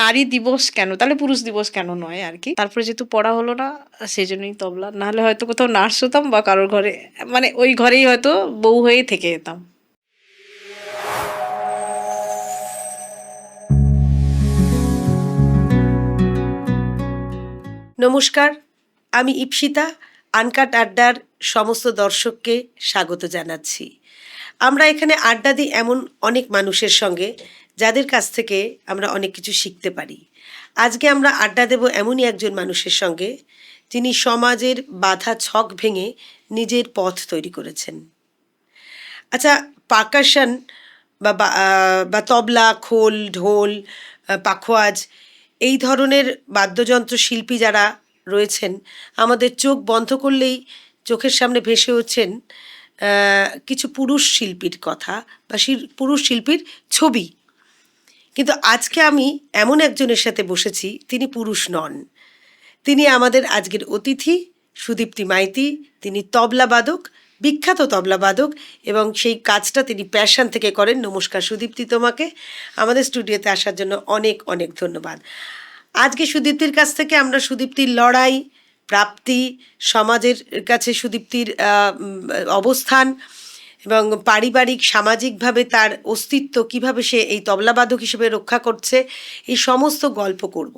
নারী দিবস কেন, তাহলে পুরুষ দিবস কেন নয় আর কি। তারপরে যেহেতু পড়া হলো না, সেই জন্যই তবলা। নাহলে হয়তো কোথাও নার্স হতাম বা কারোর ঘরে, মানে ওই ঘরেই হয়তো বউ হয়েই থেকে যেতাম। নমস্কার, আমি ইপ্সিতা। আনকাট আড্ডার সমস্ত দর্শককে স্বাগত জানাচ্ছি। আমরা এখানে আড্ডা দিই এমন অনেক মানুষের সঙ্গে, যাদের কাছ থেকে আমরা অনেক কিছু শিখতে পারি। আজকে আমরা আড্ডা দেব এমনই একজন মানুষের সঙ্গে, যিনি সমাজের বাধা ছক ভেঙে নিজের পথ তৈরি করেছেন। আচ্ছা, পারকাশন বা তবলা, খোল, ঢোল, পাখোয়াজ, এই ধরনের বাদ্যযন্ত্র শিল্পী যারা রয়েছেন, আমাদের চোখ বন্ধ করলেই চোখের সামনে ভেসে উঠছেন কিছু পুরুষ শিল্পীর কথা বা পুরুষ শিল্পীর ছবি। কিন্তু আজকে আমি এমন একজনের সাথে বসেছি, তিনি পুরুষ নন। তিনি আমাদের আজকের অতিথি, সুদীপ্তি মাইতি। তিনি তবলাবাদক, বিখ্যাত তবলাবাদক, এবং সেই কাজটা তিনি প্যাশন থেকে করেন। নমস্কার সুদীপ্তি, তোমাকে আমাদের স্টুডিওতে আসার জন্য অনেক অনেক ধন্যবাদ। আজকে সুদীপ্তির কাছ থেকে আমরা সুদীপ্তির লড়াই, প্রাপ্তি, সমাজের কাছে সুদীপ্তির অবস্থান এবং পারিবারিক সামাজিকভাবে তার অস্তিত্ব, কিভাবে সে এই তবলাবাদক হিসেবে রক্ষা করছে, এই সমস্ত গল্প করব।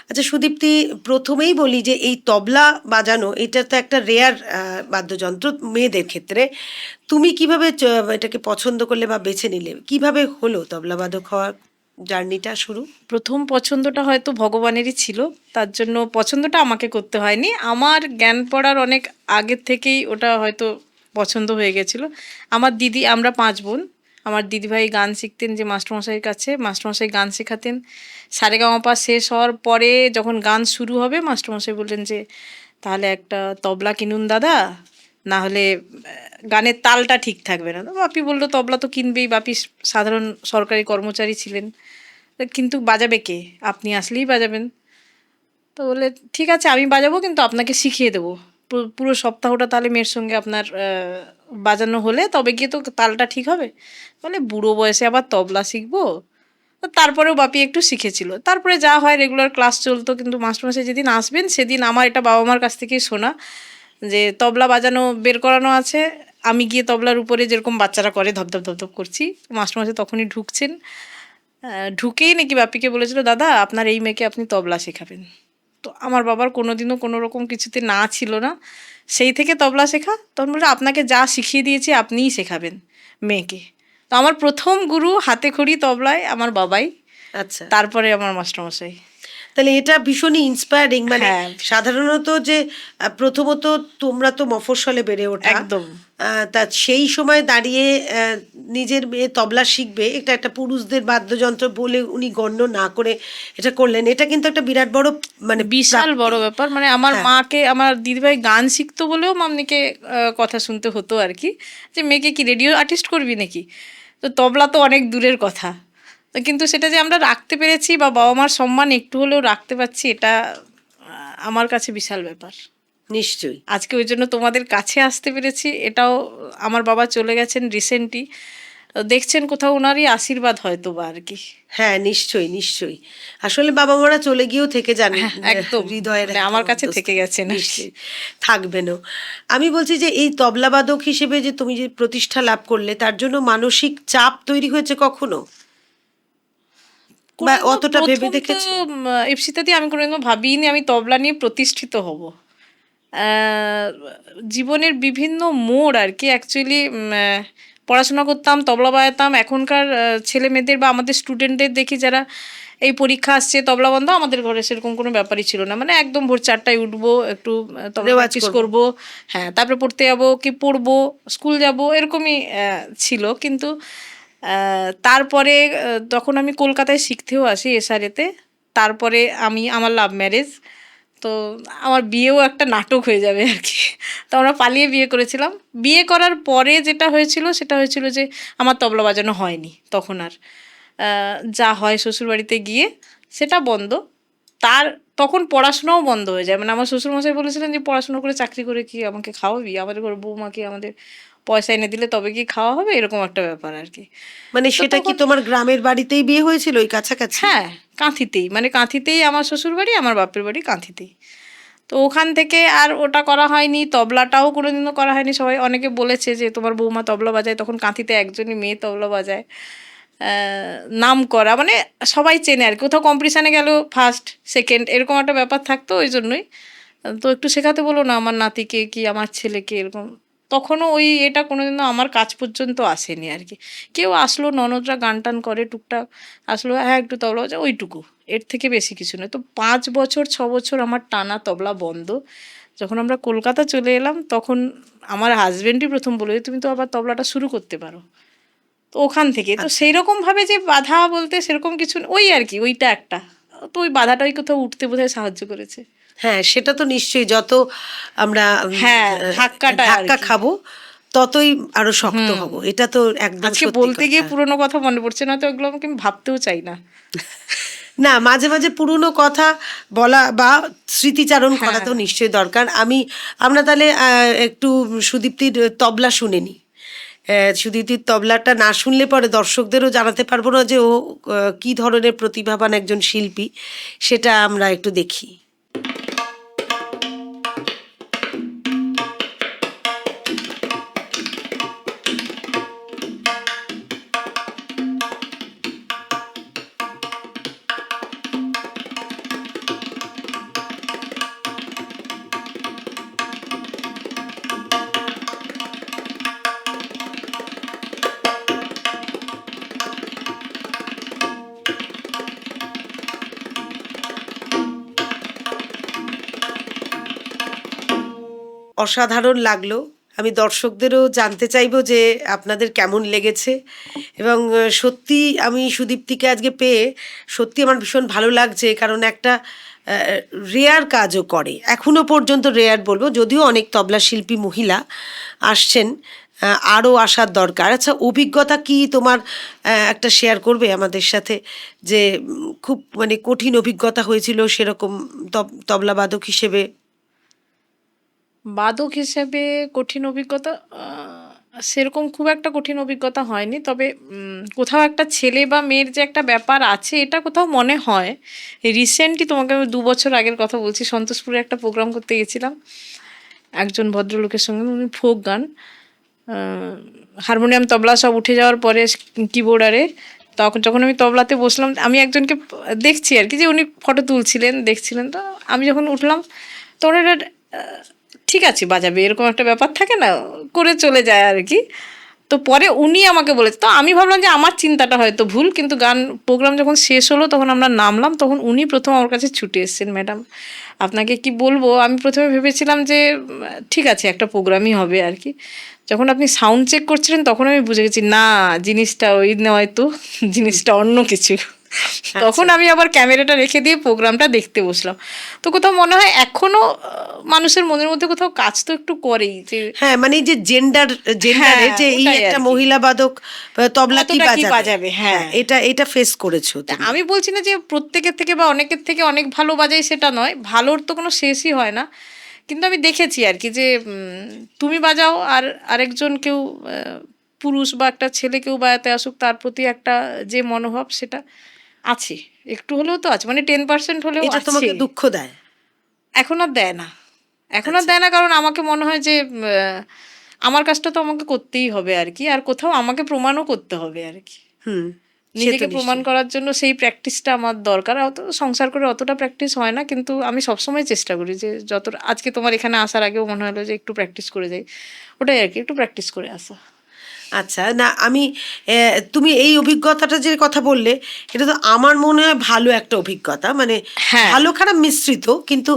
আচ্ছা সুদীপ্তি, প্রথমেই বলি যে এই তবলা বাজানো, এটা তো একটা রেয়ার বাদ্যযন্ত্র মেয়েদের ক্ষেত্রে। তুমি কিভাবে এটাকে পছন্দ করলে বা বেছে নিলে? কিভাবে হলো তবলাবাদক হওয়ার জার্নিটা শুরু? প্রথম পছন্দটা হয়তো ভগবানেরই ছিল, তার জন্য পছন্দটা আমাকে করতে হয়নি। আমার জ্ঞান পড়ার অনেক আগের থেকেই ওটা হয়তো পছন্দ হয়ে গেছিলো। আমার দিদি, আমরা 5 বোন। আমার দিদিভাই গান শিখতেন যে মাস্টারমশাইয়ের কাছে, মাস্টারমশাই গান শেখাতেন। সারেগামাপা শেষ হওয়ার পরে যখন গান শুরু হবে, মাস্টারমশাই বললেন যে তাহলে একটা তবলা কিনুন দাদা, না হলে গানের তালটা ঠিক থাকবে না। তো বাপি বললো তবলা তো কিনবেই। বাপি সাধারণ সরকারি কর্মচারী ছিলেন, কিন্তু বাজাবে কে, আপনি আসলেই বাজাবেন। তো বলে ঠিক আছে আমি বাজাবো, কিন্তু আপনাকে শিখিয়ে দেবো। পুরো সপ্তাহটা তাহলে মেয়ের সঙ্গে আপনার বাজানো হলে তবে গিয়ে তো তালটা ঠিক হবে। বলে বুড়ো বয়সে আবার তবলা শিখবো? তো তারপরেও বাপি একটু শিখেছিল। তারপরে যা হয় রেগুলার ক্লাস চলতো, কিন্তু মাস্টারমশাই যেদিন আসবেন সেদিন আমার এটা বাবা মার কাছ থেকেই শোনা যে তবলা বাজানো বের করানো আছে। আমি গিয়ে তবলার উপরে যেরকম বাচ্চারা করে ধপধপ ধপধপ করছি, মাস্টারমশাই তখনই ঢুকছেন। ঢুকেই নাকি বাপিকে বলেছিল দাদা আপনার এই মেয়েকে আপনি তবলা শেখাবেন। তো আমার বাবার কোনোদিনও কোনো রকম কিছুতে না ছিল না, সেই থেকে তবলা শেখা। তখন বলে আপনাকে যা শিখিয়ে দিয়েছি আপনিই শেখাবেন মেয়েকে। তো আমার প্রথম গুরু হাতে খড়ি তবলায় আমার বাবাই, আচ্ছা, তারপরে আমার মাস্টারমশাই। তাহলে এটা ভীষণই ইন্সপায়ারিং। মানে হ্যাঁ সাধারণত যে প্রথমত তোমরা তো মফস্বলে বেড়ে ওঠা, একদম। তা সেই সময় দাঁড়িয়ে নিজের মেয়ে তবলা শিখবে, এটা একটা পুরুষদের বাদ্যযন্ত্র বলে উনি গণ্য না করে এটা করলেন, এটা কিন্তু একটা বিরাট বড় মানে বিশাল প্রাপ্তি। বড় ব্যাপার। মানে আমার হ্যাঁ, মাকে, আমার দিদিভাই গান শিখতো বলেও মাম্নিকে কথা শুনতে হতো আর কি, যে মেয়েকে কি রেডিও আর্টিস্ট করবি নাকি। তো তবলা তো অনেক দূরের কথা। তো কিন্তু সেটা যে আমরা রাখতে পেরেছি বা বাবা মার সম্মান একটু হলেও রাখতে পারছি, এটা আমার কাছে বিশাল ব্যাপার। নিশ্চয়ই। আজকে ওই জন্য তোমাদের কাছে আসতে পেরেছি, এটাও। আমার বাবা চলে গেছেন রিসেন্টলি, দেখছেন কোথাও ওনারই আশীর্বাদ হয়তো বা আর কি। হ্যাঁ, নিশ্চয়ই নিশ্চয়ই। আসলে বাবা মারা চলে গিয়েও থেকে যান হ্যাঁ একদম, হৃদয়ের মানে একটা আমার কাছে থেকে অন্তঃস্থলে। গেছেন আর কি। নিশ্চয়ই থাকবেনও। আমি বলছি যে এই তবলাবাদক হিসেবে যে তুমি যে প্রতিষ্ঠা লাভ করলে, তার জন্য মানসিক চাপ তৈরি হয়েছে কখনো, বা কোনোদিনও অতটা ভেবে প্রথম তো দেখেছো? ইপসিতাদি আমি কোনোদিনও ভাবিনি আমি তবলা নিয়ে প্রতিষ্ঠিত হব। আহ, জীবনের বিভিন্ন মোড় আর কি। অ্যাকচুয়ালি পড়াশোনা করতাম, তবলা বাজাতাম। এখনকার ছেলে মেয়েদের বা আমাদের স্টুডেন্টদের দেখি যারা এই পরীক্ষা আসছে তবলা বন্ধ, আমাদের ঘরে সেরকম কোনো ব্যাপারই ছিল না। মানে একদম ভোর 4টায় উঠবো, একটু তবলা রেওয়াজ প্র্যাকটিস করব। করব, হ্যাঁ, তারপরে পড়তে যাবো কি পড়বো, স্কুল যাব, এরকমই ছিল। কিন্তু তারপরে তখন আমি কলকাতায় শিখতেও আসি এসআরএতে। তারপরে আমার লাভ ম্যারেজ। তো আমার বিয়েও একটা নাটক হয়ে যাবে আর কি। তো আমরা পালিয়ে বিয়ে করেছিলাম। বিয়ে করার পরে যেটা হয়েছিল সেটা হয়েছিল যে আমার তবলা বাজানো হয়নি তখন আর। যা হয় শ্বশুরবাড়িতে গিয়ে সেটা বন্ধ। তার তখন পড়াশোনাও বন্ধ হয়ে যায়। মানে আমার শ্বশুরমশাই বলেছিলেন যে পড়াশুনো করে চাকরি করে কি আমাকে খাওয়াবি, আমাদের ঘরে বৌমাকে আমাদের পয়সা এনে দিলে তবে কি খাওয়া হবে, এরকম একটা ব্যাপার আর কি। মানে তো সেটা কি তখন তোমার গ্রামের বাড়িতেই বিয়ে হয়েছিল ওই কাছাকাছি? হ্যাঁ, কাঁথিতেই, মানে কাঁথিতেই আমার শ্বশুর বাড়ি, আমার বাপের বাড়ি কাঁথিতেই। তো ওখান থেকে আর ওটা করা হয়নি, তবলাটাও কোনোদিনও করা হয়নি। সবাই অনেকে বলেছে যে তোমার বৌমা তবলা বাজায়, তখন কাঁথিতে একজনই মেয়ে তবলা বাজায়, নাম করা, মানে সবাই চেনে আর কি। কোথাও কম্পিটিশানে গেল ফার্স্ট সেকেন্ড এরকম একটা ব্যাপার থাকতো, ওই জন্যই তো একটু শেখাতে বলো না আমার নাতিকে কি আমার ছেলেকে, এরকম। তখনও ওই এটা কোনোদিনও আমার কাজ পর্যন্ত আসেনি আর কি। কেউ আসলো, ননদরা গান টান করে টুকটাক, আসলো হ্যাঁ একটু তবলা বাজা, ওইটুকু, এর থেকে বেশি কিছু নয়। তো 5 বছর 6 বছর আমার টানা তবলা বন্ধ। যখন আমরা কলকাতা চলে এলাম তখন আমার হাজবেন্ডই প্রথম বলে তুমি তো আবার তবলাটা শুরু করতে পারো। তো ওখান থেকে তো আচ্ছা। সেই রকম ভাবে যে বাধা বলতে সেরকম কিছু ওই আর কি, ওইটা একটা। তো ওই বাধাটাই কোথাও উঠতে বোধহয় সাহায্য করেছে। হ্যাঁ, সেটা তো নিশ্চয়ই। যত আমরা হ্যাঁ, ধাক্কাটা আর ধাক্কা কি। খাবো ততই আরো শক্ত হুম। হব, এটা তো একদম আজকে সত্যি বলতে গিয়ে কথা। পুরোনো কথা মনে পড়ছে না, তো ওগুলো আমাকে আমি ভাবতেও চাই না। না, মাঝে মাঝে পুরনো কথা বলা বা স্মৃতিচারণ করা হ্যাঁ, তো নিশ্চয়ই দরকার। আমরা তাহলে একটু সুদীপ্তির তবলা শুনে নিই। সুদীপ্তির তবলাটা না শুনলে পরে দর্শকদেরও জানাতে পারবো না যে ও কি ধরনের প্রতিভাবান একজন শিল্পী, সেটা আমরা একটু দেখি। অসাধারণ লাগলো। আমি দর্শকদেরও জানতে চাইবো যে আপনাদের কেমন লেগেছে। এবং সত্যি আমি সুদীপ্তিকে আজকে পেয়ে সত্যি আমার ভীষণ ভালো লাগছে, কারণ একটা রেয়ার কাজও করে, এখনো পর্যন্ত রেয়ার বলবো, যদিও অনেক তবলা শিল্পী মহিলা আসছেন, আরও আসার দরকার। আচ্ছা, অভিজ্ঞতা কি তোমার একটা শেয়ার করবে আমাদের সাথে, যে খুব মানে কঠিন অভিজ্ঞতা হয়েছিল সেরকম তবলাবাদক হিসেবে? বাদক হিসেবে কঠিন অভিজ্ঞতা সেরকম খুব একটা কঠিন অভিজ্ঞতা হয়নি। তবে কোথাও একটা ছেলে বা মেয়ের যে একটা ব্যাপার আছে এটা কোথাও মনে হয়। রিসেন্টলি তোমাকে আমি 2 বছর আগের কথা বলছি, সন্তোষপুরে একটা প্রোগ্রাম করতে গেছিলাম একজন ভদ্রলোকের সঙ্গে। উনি ফোক গান, হারমোনিয়াম তবলা সব উঠে যাওয়ার পরে কিবোর্ডারে, তখন যখন আমি তবলাতে বসলাম আমি একজনকে দেখছি আর কি, যে উনি ফটো তুলছিলেন দেখছিলেন। তো আমি যখন উঠলাম তখন এটা ঠিক আছে বাজাবে এরকম একটা ব্যাপার থাকে না, করে চলে যায় আর কি। তো পরে উনি আমাকে বলেছে, তো আমি ভাবলাম যে আমার চিন্তাটা হয়তো ভুল, কিন্তু গান প্রোগ্রাম যখন শেষ হলো তখন আমরা নামলাম, তখন উনি প্রথম আমার কাছে ছুটে এসেছেন, ম্যাডাম আপনাকে কি বলবো। আমি প্রথমে ভেবেছিলাম যে ঠিক আছে একটা প্রোগ্রামই হবে আর কি। যখন আপনি সাউন্ড চেক করছিলেন তখন আমি বুঝে গেছি না, জিনিসটা ওই নয় তো, জিনিসটা অন্য কিছু। তখন আমি আবার ক্যামেরাটা রেখে দিয়ে প্রোগ্রামটা দেখতে বসলাম। তো কোথাও মনে হয় এখনো মানুষের মনের মধ্যে কোথাও কাজ তো একটু করেই, যে হ্যাঁ, মানে এই যে জেন্ডারে হ্যাঁ যে এই ওটাই একটা আর কি, মহিলা বাদক তবলা কি কতটা কি বাজাবে। বাজাবে। হ্যাঁ, হ্যাঁ, এটা ফেস করেছো তা তুমি। আমি বলছি না যে প্রত্যেকের থেকে বা অনেকের থেকে অনেক ভালো বাজাই, সেটা নয়, ভালোর তো কোনো শেষই হয় না। কিন্তু আমি দেখেছি আর কি যে তুমি বাজাও আর আরেকজন কেউ পুরুষ বা একটা ছেলে কেউ বাজাতে আসুক, তার প্রতি একটা যে মনোভাব সেটা আছে, একটু হলেও তো আছে, মানে 10% হলেও এটা আছে। তোমাকে দুঃখ দেয়? এখন আর দেয় না, এখন আর আচ্ছা। দেয় না, কারণ আমাকে মনে হয় যে আমার কাজটা তো আমাকে করতেই হবে আর কি, আর কোথাও আমাকে প্রমাণও করতে হবে আর কি। হুম। সে তো নিজেকে প্রমাণ নিশ্চয়ই। করার জন্য সেই প্র্যাকটিসটা আমার দরকার। অত সংসার করে অতটা প্র্যাকটিস হয় না, কিন্তু আমি সবসময় চেষ্টা করি যে যতটা, আজকে তোমার এখানে আসার আগেও মনে হলো যে একটু প্র্যাকটিস করে যাই, ওটাই আর কি, একটু প্র্যাকটিস করে আসা। আচ্ছা, না আমি তুমি এই অভিজ্ঞতাটা যে কথা বললে, এটা তো আমার মনে হয় ভালো একটা অভিজ্ঞতা, মানে হ্যাঁ, ভালো খারাপ মিশ্রিত, কিন্তু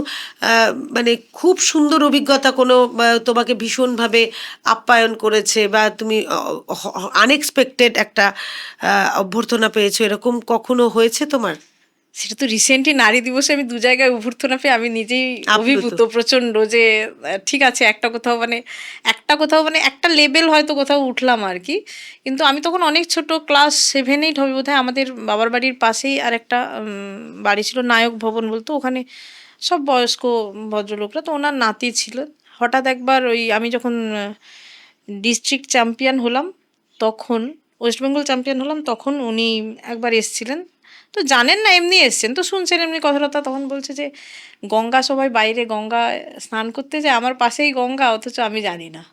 মানে খুব সুন্দর অভিজ্ঞতা, কোনো তোমাকে ভীষণভাবে আপ্যায়ন করেছে বা তুমি আনএক্সপেক্টেড একটা অভ্যর্থনা পেয়েছো, এরকম কখনো হয়েছে তোমার? সেটা তো রিসেন্টলি নারী দিবসে আমি 2 জায়গায় অভ্যর্থনা পেয়ে আমি নিজেই আপ্লুত। অভিভূত প্রচণ্ড, যে ঠিক আছে একটা কোথাও মানে একটা লেভেল হয়তো কোথাও উঠলাম আর কি। কিন্তু আমি তখন অনেক ছোট, ক্লাস 7-8 হবে বোধহয়। আমাদের বাবার বাড়ির পাশেই আর একটা বাড়ি ছিল, নায়ক ভবন বলতো, ওখানে সব বয়স্ক ভদ্রলোকরা, তো ওনার নাতি ছিল। হঠাৎ একবার ওই আমি যখন ডিস্ট্রিক্ট চ্যাম্পিয়ন হলাম তখন, ওয়েস্ট বেঙ্গল চ্যাম্পিয়ন হলাম তখন উনি একবার এসছিলেন। তো জানেন না, এমনি এসছেন, তো শুনছেন এমনি কথাবার্তা, তখন বলছে যে গঙ্গা, সবাই বাইরে গঙ্গা স্নান করতে যায়, আমার পাশেই গঙ্গা, অথচ আমি জানি না।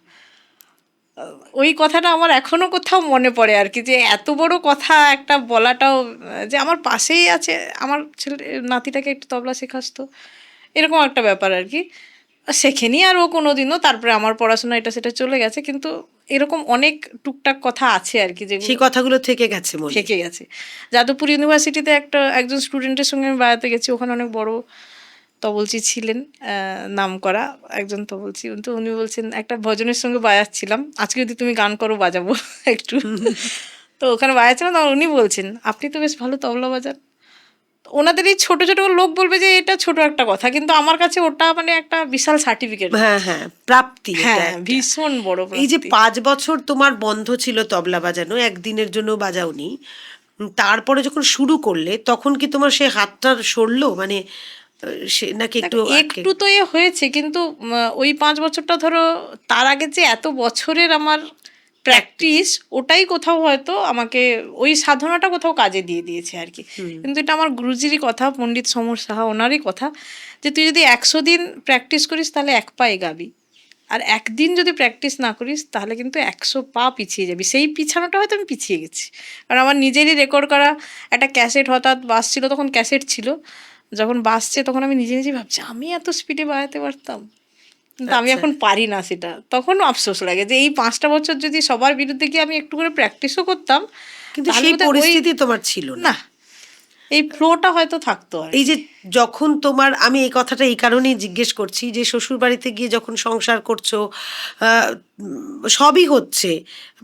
ওই কথাটা আমার এখনো কোথাও মনে পড়ে আর কি, যে এত বড় কথা একটা বলাটাও, যে আমার পাশেই আছে, আমার ছেলে নাতিটাকে একটু তবলা শেখাস তো, এরকম একটা ব্যাপার আর কি। শেখেনি আর ও কোনোদিনও, তারপরে আমার পড়াশোনা এটা সেটা চলে গেছে, কিন্তু এরকম অনেক টুকটাক কথা আছে আর কি যেগুলো সেই কথাগুলো থেকে গেছে মনে। থেকে গেছে। যাদবপুর ইউনিভার্সিটিতে একজন স্টুডেন্টের সঙ্গে আমি বাজাতে গেছি, ওখানে অনেক বড় তবলচি ছিলেন, নাম করা একজন তবলচি, তো উনি বলছেন একটা ভজনের সঙ্গে বাজাচ্ছিলাম, আজকে যদি তুমি গান করো বাজাবো একটু। তো ওখানে বাজাচ্ছিলাম, তখন উনি বলছেন আপনি তো বেশ ভালো তবলা বাজান। ওনাদের এই ছোট ছোট লোক বলবে যে এটা ছোট একটা কথা, কিন্তু আমার কাছে ওটা মানে একটা বিশাল সার্টিফিকেট। হ্যাঁ হ্যাঁ, প্রাপ্তি এটা হ্যাঁ, একটা। ভীষণ বড় এই যে প্রাপ্তি। 5 বছর তোমার বন্ধ ছিল তবলা বাজানো, একদিনের জন্য বাজাওনি, তারপরে যখন শুরু করলে তখন কি তোমার সে হাতটা সরলো, মানে সে নাকি একটু দেখো, একটু তো এ হয়েছে, কিন্তু ওই 5 বছরটা ধরো, তার আগে যে এত বছরের আমার প্র্যাকটিস, ওটাই কোথাও হয়তো আমাকে ওই সাধনাটা কোথাও কাজে দিয়ে দিয়েছে আর কি। কিন্তু এটা আমার গুরুজিরই কথা, পণ্ডিত সমর সাহা, ওনারই কথা, যে তুই যদি 100 দিন প্র্যাকটিস করিস তাহলে 1 পা এগাবি, আর একদিন যদি প্র্যাকটিস না করিস তাহলে কিন্তু 100 পা পিছিয়ে যাবি। সেই পিছানোটা হয়তো আমি পিছিয়ে গেছি, কারণ আমার নিজেরই রেকর্ড করা একটা ক্যাসেট হঠাৎ বাজছিল, তখন ক্যাসেট ছিল, যখন বাজছে তখন আমি নিজে নিজে ভাবছি আমি এত স্পিডে বাজাতে পারতাম, কিন্তু আমি আচ্ছা। এখন পারি না সেটা। তখনও আফসোস লাগে যে এই 5টা বছর যদি সবার বিরুদ্ধে গিয়ে আমি একটু করে প্র্যাকটিসও করতাম, কিন্তু তাহলে সেই বোধহয় পরিস্থিতি তোমার ছিল না। না, এই ফ্লোটা হয়তো থাকতো আর এই কি। যে যখন তোমার, আমি এই কথাটা এই কারণেই জিজ্ঞেস করছি যে শ্বশুর বাড়িতে গিয়ে যখন সংসার করছো, সবই হচ্ছে,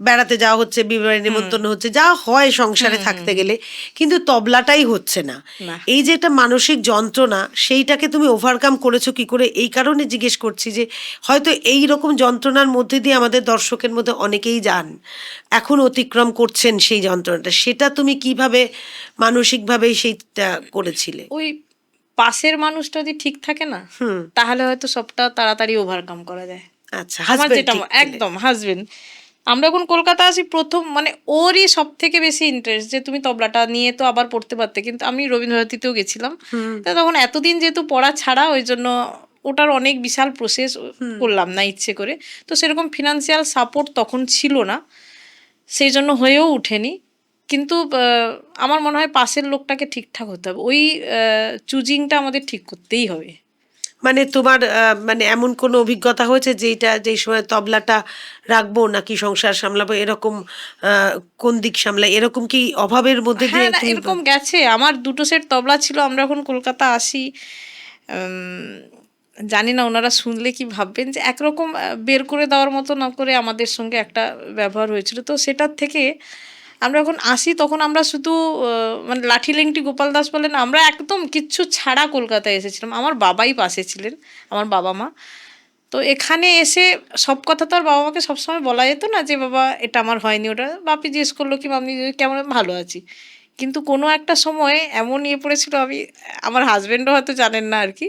বেড়াতে যাওয়া হচ্ছে, বিবাহে নেমন্তন্ন হচ্ছে, যা হয় সংসারে থাকতে গেলে, কিন্তু তবলাটাই হচ্ছে না। না। এই যে একটা মানসিক যন্ত্রণা, সেইটাকে তুমি ওভারকাম করেছো কি করে, এই কারণে জিজ্ঞেস করছি যে হয়তো এই রকম যন্ত্রণার মধ্যে দিয়ে আমাদের দর্শকের মধ্যে অনেকেই যান, এখন অতিক্রম করছেন সেই যন্ত্রণাটা, সেটা তুমি কিভাবে মানসিকভাবে সেইটা করেছিলে? ওই পাশের মানুষটা যদি ঠিক থাকে না, তাহলে হয়তো সবটা তাড়াতাড়ি ওভারকাম করা যায়। আচ্ছা, আমার হাজবেন্ড যেটা ঠিক পেলে। একদম হাজবেন্ড, আমরা যখন কলকাতা আসি প্রথম, মানে ওরই সব থেকে বেশি ইন্টারেস্ট যে তুমি তবলাটা নিয়ে তো আবার পড়তে পারতে, কিন্তু আমি রবীন্দ্রভারতীতেও গেছিলাম, তো তখন এতদিন যেহেতু পড়া ছাড়া, ওই জন্য ওটার অনেক বিশাল প্রসেস করলাম না ইচ্ছে করে, তো সেরকম ফিনান্সিয়াল সাপোর্ট তখন ছিল না, সেই জন্য হয়েও ওঠেনি। কিন্তু আমার মনে হয় পাশের লোকটাকে ঠিকঠাক হতে হবে, ওই চুজিংটা আমাদের ঠিক করতেই হবে। মানে তোমার মানে এমন কোনো অভিজ্ঞতা হয়েছে যেই সময় তবলাটা রাখবো নাকি সংসার সামলাবো, এরকম আহ, কোন দিক সামলাই, এরকম কি অভাবের মধ্যে দিয়ে হ্যাঁ, না, তুমি? এরকম গেছে, আমার 2টো সেট তবলা ছিল, আমরা যখন কলকাতা আসি, উম, জানি না ওনারা শুনলে কি ভাববেন, যে একরকম বের করে দেওয়ার মতো না করে আমাদের সঙ্গে একটা ব্যবহার হয়েছিল, তো সেটার থেকে আমরা যখন আসি তখন আমরা শুধু মানে লাঠি লেংটি গোপাল দাস বলেন, আমরা একদম কিচ্ছু ছাড়া কলকাতায় এসেছিলাম, আমার বাবাই পাশে ছিলেন, আমার বাবা মা। তো এখানে এসে সব কথা তো আর বাবা মাকে সবসময় বলা যেত না, যে বাবা এটা আমার হয়নি, ওটা বাপি জিজ্ঞেস করলো কি মামনি কেমন, আমি ভালো আছি। কিন্তু কোনো একটা সময় এমন ইয়ে পড়েছিল, আমার হাজবেন্ডও হয়তো জানেন না আর কি,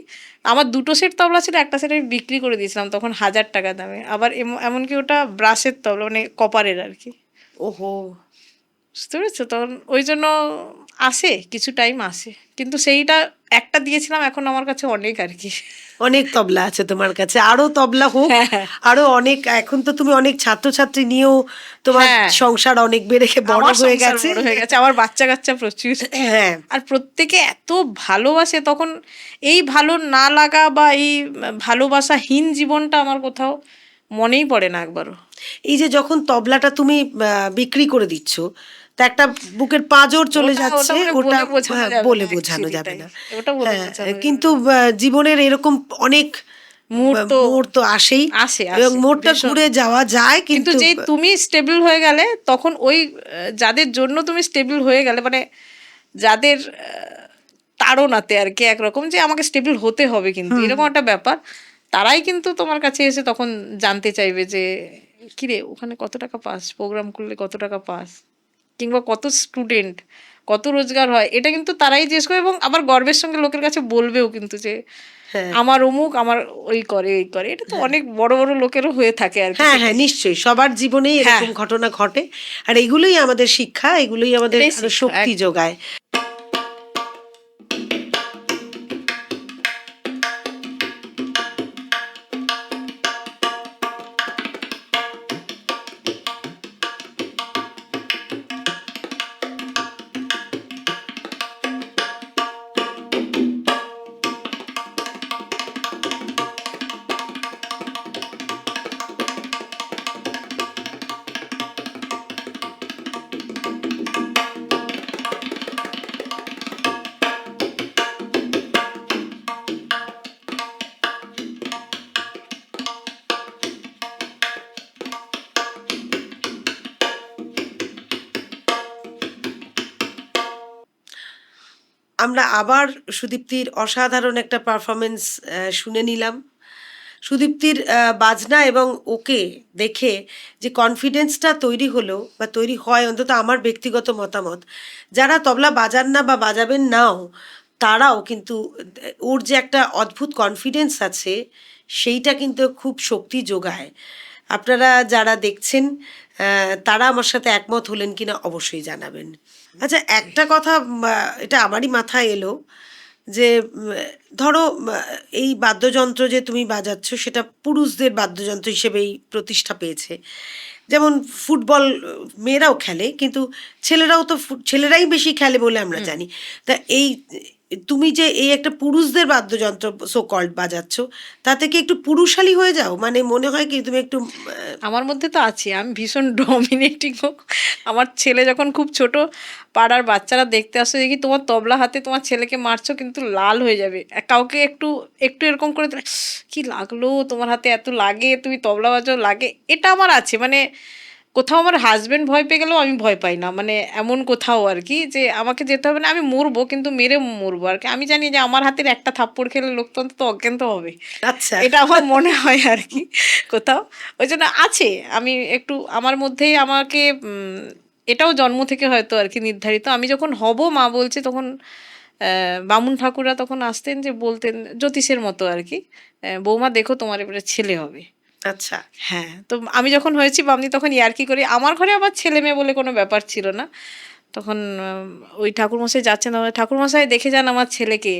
আমার 2টো সেট তবলা ছিল, একটা সেট আমি বিক্রি করে দিয়েছিলাম তখন 1000 টাকা দামে, আবার এমনকি ওটা ব্রাশের তবলা, মানে কপারের আর কি। ওহো, বুঝতে পেরেছো, তখন ওই জন্য আসে, কিছু টাইম আসে, কিন্তু সেইটা একটা দিয়েছিলাম, এখন আমার কাছে অনেক আর কি। অনেক তবলা আছে তোমার কাছে, আরো তবলা হোক, হ্যাঁ, আরো অনেক। এখন তো তুমি অনেক ছাত্রছাত্রী নিয়েও তোমার হ্যাঁ, সংসার অনেক বেড়ে বড় আমার হয়ে সংসার গেছে। বড় হয়ে গেছে, আমার বাচ্চা কাচ্চা প্রচুর, হ্যাঁ, আর প্রত্যেকে এত ভালোবাসে, তখন এই ভালো না লাগা বা এই ভালোবাসাহীন জীবনটা আমার কোথাও মনেই পড়ে না একবারও। এই যে যখন তবলাটা তুমি বিক্রি করে দিচ্ছ, তা একটা বুকের পাঁজর চলে ওটা যাচ্ছে, ওটা ওটা বলে বোঝানো যাবে বলে না, বোঝানো actually যাবে তাই, না। ওটা বলে হ্যাঁ, বোঝানো যাবে কিন্তু না। জীবনের এরকম অনেক মুহূর্ত মুহূর্ত আসেই, আসে এবং আসে মোড়টা ভীষণ। ঘুরে যাওয়া যায়, কিন্তু কিন্তু যেই তুমি স্টেবল হয়ে গেলে, তখন ওই যাদের জন্য তুমি স্টেবল হয়ে গেলে, মানে যাদের তাড়নাতে আর কি, একরকম যে আমাকে স্টেবল হতে হবে, কিন্তু এরকম একটা ব্যাপার, তারাই কিন্তু তোমার কাছে এসে তখন জানতে চাইবে যে কিরে ওখানে কত টাকা পাস, প্রোগ্রাম করলে কত টাকা পাস, কিংবা কত স্টুডেন্ট, কত রোজগার হয়, এটা কিন্তু তারাই জিজ্ঞেস করে, এবং আবার গর্বের সঙ্গে লোকের কাছে বলবেও কিন্তু যে হ্যাঁ আমার অমুক, আমার ওই করে এই করে, এটা তো অনেক বড় বড় লোকেরও হয়ে থাকে আর কি। হ্যাঁ হ্যাঁ নিশ্চয়ই সবার জীবনেই হ্যাঁ, এরকম ঘটনা ঘটে, আর এগুলোই আমাদের শিক্ষা, এগুলোই আমাদের এটাই আরো শিক্ষা, শক্তি একদম। যোগায়। আমরা আবার সুদীপ্তির অসাধারণ একটা পারফরমেন্স শুনে নিলাম। সুদীপ্তির বাজনা এবং ওকে দেখে যে কনফিডেন্সটা তৈরি হলো বা তৈরি হয়, অন্তত আমার ব্যক্তিগত মতামত, যারা তবলা বাজান না বা বাজাবেন নাও, তারাও কিন্তু ওর যে একটা অদ্ভুত কনফিডেন্স আছে সেইটা কিন্তু খুব শক্তি যোগায়। আপনারা যারা দেখছেন তারা আমার সাথে একমত হলেন কিনা অবশ্যই জানাবেন। আচ্ছা একটা কথা এটা আমারই মাথায় এলো যে ধরো এই বাদ্যযন্ত্র যে তুমি বাজাচ্ছ সেটা পুরুষদের বাদ্যযন্ত্র হিসেবেই প্রতিষ্ঠা পেয়েছে। যেমন ফুটবল মেয়েরাও খেলে, কিন্তু ছেলেরাও তো ছেলেরাই বেশি খেলে বলে আমরা জানি। তা এই তুমি যে এই একটা পুরুষদের বাদ্যযন্ত্র সো কল্ড বাজাচ্ছ, তাতে কি একটু পুরুষালী হয়ে যাও? মানে মনে হয় কি তুমি একটু আমার মধ্যে তো আছে, আমি ভীষণ ডমিনেটিং হোক। আমার ছেলে যখন খুব ছোট, পাড়ার বাচ্চারা দেখতে আসে, দেখি তোমার তবলা হাতে তোমার ছেলেকে মারছো কিন্তু লাল হয়ে যাবে, কাউকে একটু একটু এরকম করে দিলে, কি লাগলো তোমার হাতে, এত লাগে, তুমি তবলা বাজাও লাগে, এটা আমার আছে। মানে কোথাও আমার হাজবেন্ড ভয় পেয়ে গেলেও আমি ভয় পাই না, মানে এমন কোথাও আর কি যে আমাকে যেতে হবে না, আমি মরবো কিন্তু মেরে মরবো আর কি। আমি জানি যে আমার হাতের একটা থাপ্পড় খেলে লোক তো অন্তত অজ্ঞান তো হবে, আচ্ছা এটা আমার মনে হয় আর কি কোথাও। ওই জন্য আছে, আমি একটু আমার মধ্যেই আমাকে এটাও জন্ম থেকে হয়তো আর কি নির্ধারিত। আমি যখন হব মা বলছে তখন বামুন ঠাকুররা তখন আসতেন, যে বলতেন জ্যোতিষের মতো আর কি, বৌমা দেখো তোমার এবারে ছেলে হবে। আচ্ছা হ্যাঁ, তো আমি যখন হয়েছি বামনি তখন ইয়ার্কি করি, আমার ঘরে আবার ছেলে মেয়ে বলে কোনো ব্যাপার ছিল না তখন। ওই ঠাকুরমশাই যাচ্ছেন, আমাদের ঠাকুরমশাই দেখে যান আমার ছেলেকে,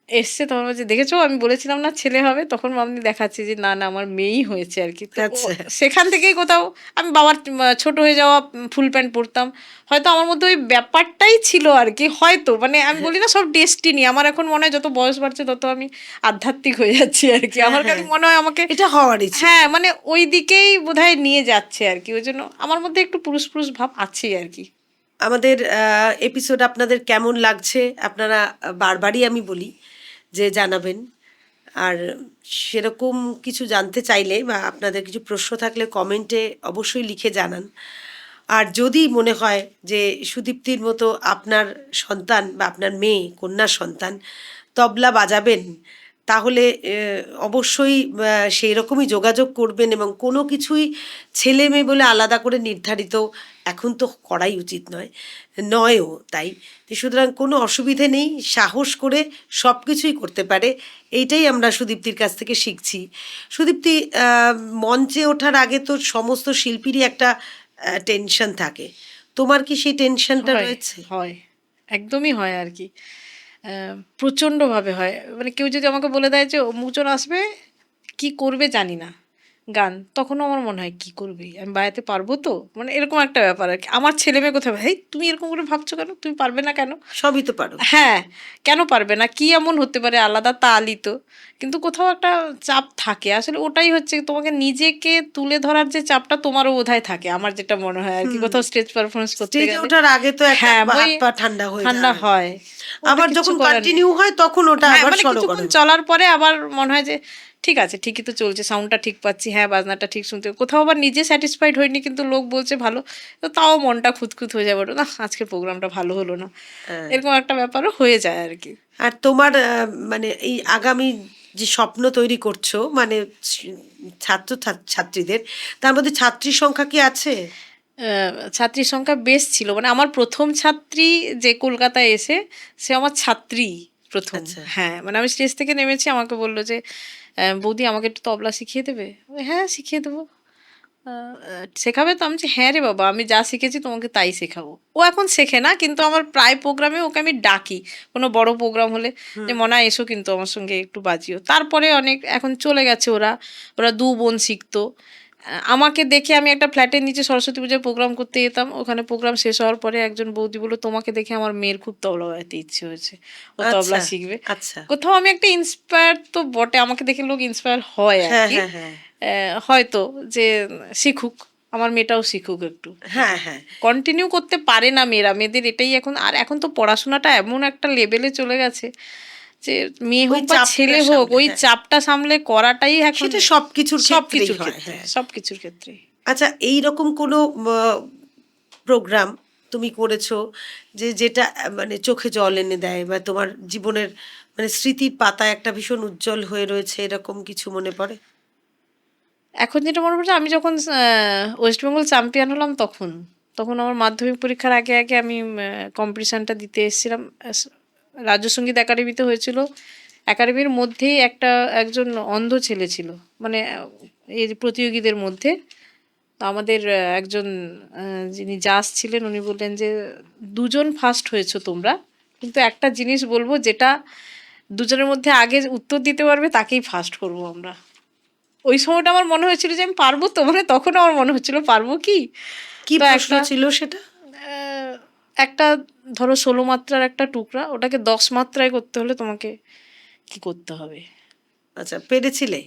এসছে তখন বলছে দেখেছো আমি বলেছিলাম না ছেলে হবে, তখন মামনি দেখাচ্ছে যে না না আমার মেয়েই হয়েছে আর কি। তো আচ্ছা সেখান থেকেই কোথাও আমি বাবার ছোট হয়ে যাওয়া ফুল প্যান্ট পরতাম, হয়তো আমার মধ্যে ওই ব্যাপারটাই ছিল আর কি, হয়তো মানে আমি বলি না সব ডেস্টিনি। আমার এখন মনে হয় যত বয়স বাড়ছে তত আমি আধ্যাত্মিক হয়ে যাচ্ছি আর কি, আমার কাছে মনে হয় আমাকে এটা হওয়ারই ছিল। হ্যাঁ মানে ওই দিকেই বোধহয় নিয়ে যাচ্ছে আর কি, ওই জন্য আমার মধ্যে একটু পুরুষ পুরুষ ভাব আছে আর কি। আমাদের এপিসোড আপনাদের কেমন লাগছে আপনারা বারবারই আমি বলি যে জানাবেন। আর সেরকম কিছু জানতে চাইলে বা আপনাদের কিছু প্রশ্ন থাকলে কমেন্টে অবশ্যই লিখে জানান। আর যদি মনে হয় যে সুদীপ্তির মতো আপনার সন্তান বা আপনার মেয়ে কন্যা সন্তান তবলা বাজাবেন, তাহলে অবশ্যই সেই রকমই যোগাযোগ করবেন, এবং কোনো কিছুই ছেলে মেয়ে বলে আলাদা করে নির্ধারিত এখন তো করাই উচিত নয়ও তাই। সুতরাং কোনো অসুবিধে নেই, সাহস করে সব কিছুই করতে পারে, এইটাই আমরা সুদীপ্তির কাছ থেকে শিখছি। সুদীপ্তি, মঞ্চে ওঠার আগে তো সমস্ত শিল্পীরই একটা টেনশন থাকে, তোমার কি সেই টেনশনটা হয় রয়েছে? হয়, একদমই হয় আর কি, প্রচণ্ডভাবে হয়। মানে কেউ যদি আমাকে বলে দেয় যে অমুকজন আসবে, কি করবে জানি না গান, তখনও আমার মনে হয় কি করবে, আমি বাজাতে পারবো তো, মানে এরকম একটা ব্যাপার আর কি। আমার ছেলে মেয়ে কোথায়, হেই তুমি এরকম করে ভাবছো কেন, তুমি পারবে না কেন? সবই তো পারো। হ্যাঁ, কেন পারবে না, কি এমন হতে পারে আলাদা, তালই তো। কিন্তু কোথাও একটা চাপ থাকে, আসলে ওটাই হচ্ছে তোমাকে নিজেকে তুলে ধরার যে চাপটা তোমারও বোধহয় থাকে, আমার যেটা মনে হয় আর কি, কোথাও স্টেজ পারফরমেন্স করতে স্টেজে গেলে। ওঠার আগে তো একটা হ্যাঁ হাত ওই পা ঠান্ডা হয়ে ঠান্ডা যায়, হয়, ওটা আবার কিচ্ছু যখন করার নেই। কন্টিনিউ হয় তখন ওটা হ্যাঁ আবার মানে সরগরম কিছুক্ষণ হয়। চলার পরে আবার মনে হয় যে ঠিক আছে, ঠিকই তো চলছে, সাউন্ডটা ঠিক পাচ্ছি, হ্যাঁ বাজনাটা ঠিক শুনতে, কোথাও আবার নিজে স্যাটিসফাইড হয়নি কিন্তু লোক বলছে ভালো, তো তাও মনটা খুঁতখুত হয়ে যাবে, না আজকের প্রোগ্রামটা ভালো হলো না, হ্যাঁ। এরকম একটা ব্যাপারও হয়ে যায় আর কি। আর তোমার মানে এই আগামী যে স্বপ্ন তৈরি করছো, মানে ছাত্রীদের, তার মধ্যে ছাত্রীর সংখ্যা কি আছে? ছাত্রীর সংখ্যা বেশ ছিল, মানে আমার প্রথম ছাত্রী যে কলকাতায় এসে, সে আমার ছাত্রী প্রথম। আচ্ছা। হ্যাঁ, মানে আমি স্টেজ থেকে নেমেছি, আমাকে বলল যে, "বৌদি আমাকে একটু তবলা শিখিয়ে দেবে?" "হ্যাঁ, শিখিয়ে দেবো।" শেখাবে তো? আমি বলছি, "হ্যাঁ রে বাবা, আমি যা শিখেছি তোমাকে তাই শেখাবো।" ও এখন শেখে না, কিন্তু আমার প্রায় প্রোগ্রামে ওকে আমি ডাকি। কোনো বড় প্রোগ্রাম হলে যে, "মনা এসো কিন্তু আমার সঙ্গে একটু বাজিও।" তারপরে অনেক এখন চলে গেছে ওরা। ওরা 2 বোন শিখতো। আমাকে দেখে আমি একটা ফ্ল্যাটের নিচে সরস্বতী পূজায় প্রোগ্রাম করতে যেতাম। ওখানে প্রোগ্রাম শেষ হওয়ার পরে একজন বৌদি বলল, "তোমাকে দেখে আমার মেয়ের খুব তবলা বাজাতে ইচ্ছে হয়েছে। ও তবলা আচ্ছা, শিখবে।" আচ্ছা। কোথাও আমি একটা ইন্সপায়ার তো বটে, আমাকে দেখে লোক ইন্সপায়ার হয় হ্যাঁ, আরকি। হ্যাঁ, হ্যাঁ। হয়তো যে শিখুক, আমার মেয়েটাও শিখুক একটু। হ্যাঁ, হ্যাঁ। কন্টিনিউ করতে পারে না মেয়েরা, মেয়েদের এটাই এখন। আর এখন তো পড়াশোনাটা এমন একটা লেভেলে চলে গেছে যে মেয়ে ওই হোক বা চাপটা ছেলে হোক, সামলে, ওই হ্যাঁ। চাপটা সামলে করাটাই এখন সেটা সবকিছুর ক্ষেত্রেই সবকিছুর হয়, ক্ষেত্রে, হ্যাঁ। সবকিছুর ক্ষেত্রেই। আচ্ছা, এইরকম কোনো প্রোগ্রাম তুমি করেছো যে যেটা মানে চোখে জল এনে দেয় বা তোমার জীবনের মানে স্মৃতির পাতায় একটা ভীষণ উজ্জ্বল হয়ে রয়েছে, এরকম কিছু মনে পড়ে? এখন যেটা মনে পড়ছে, আমি যখন ওয়েস্ট বেঙ্গল চ্যাম্পিয়ন হলাম তখন, আমার মাধ্যমিক পরীক্ষার আগে আগে আমি কম্পিটিশানটা দিতে এসেছিলাম। রাজ্য সঙ্গীত একাডেমিতে হয়েছিল। একাডেমির মধ্যেই একজন অন্ধ ছেলে ছিল, মানে এই যে প্রতিযোগীদের মধ্যে। তো আমাদের একজন যিনি জাজ ছিলেন, উনি বললেন যে, "দুজন ফার্স্ট হয়েছো তোমরা, কিন্তু একটা জিনিস বলবো, যেটা দুজনের মধ্যে আগে উত্তর দিতে পারবে তাকেই ফার্স্ট করবো আমরা।" ওই সময়টা আমার মনে হয়েছিল যে আমি পারবো তো, মানে তখন আমার মনে হচ্ছিল পারবো কি। কি তো প্রশ্ন ছিল সেটা? একটা ধরো 16 মাত্রার একটা টুকরা, ওটাকে 10 মাত্রায় করতে হলে তোমাকে কি করতে হবে। আচ্ছা, পেরেছিলে?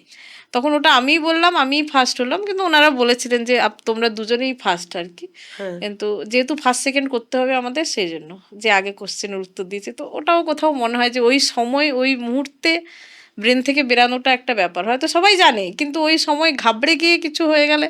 তখন ওটা আমিই বললাম, আমিই ফার্স্ট হলাম, কিন্তু ওনারা বলেছিলেন যে তোমরা দুজনেই ফার্স্ট আর কি। হ্যাঁ। কিন্তু যেহেতু ফার্স্ট সেকেন্ড করতে হবে আমাদের, সেই জন্য যে আগে কোশ্চেনের উত্তর দিয়েছে। তো ওটাও কোথাও মনে হয় যে ওই সময় ওই মুহূর্তে ব্রেন থেকে বেরানোটা একটা ব্যাপার, হয়তো সবাই জানে, কিন্তু ওই সময় ঘাবড়ে গিয়ে কিছু হয়ে গেলে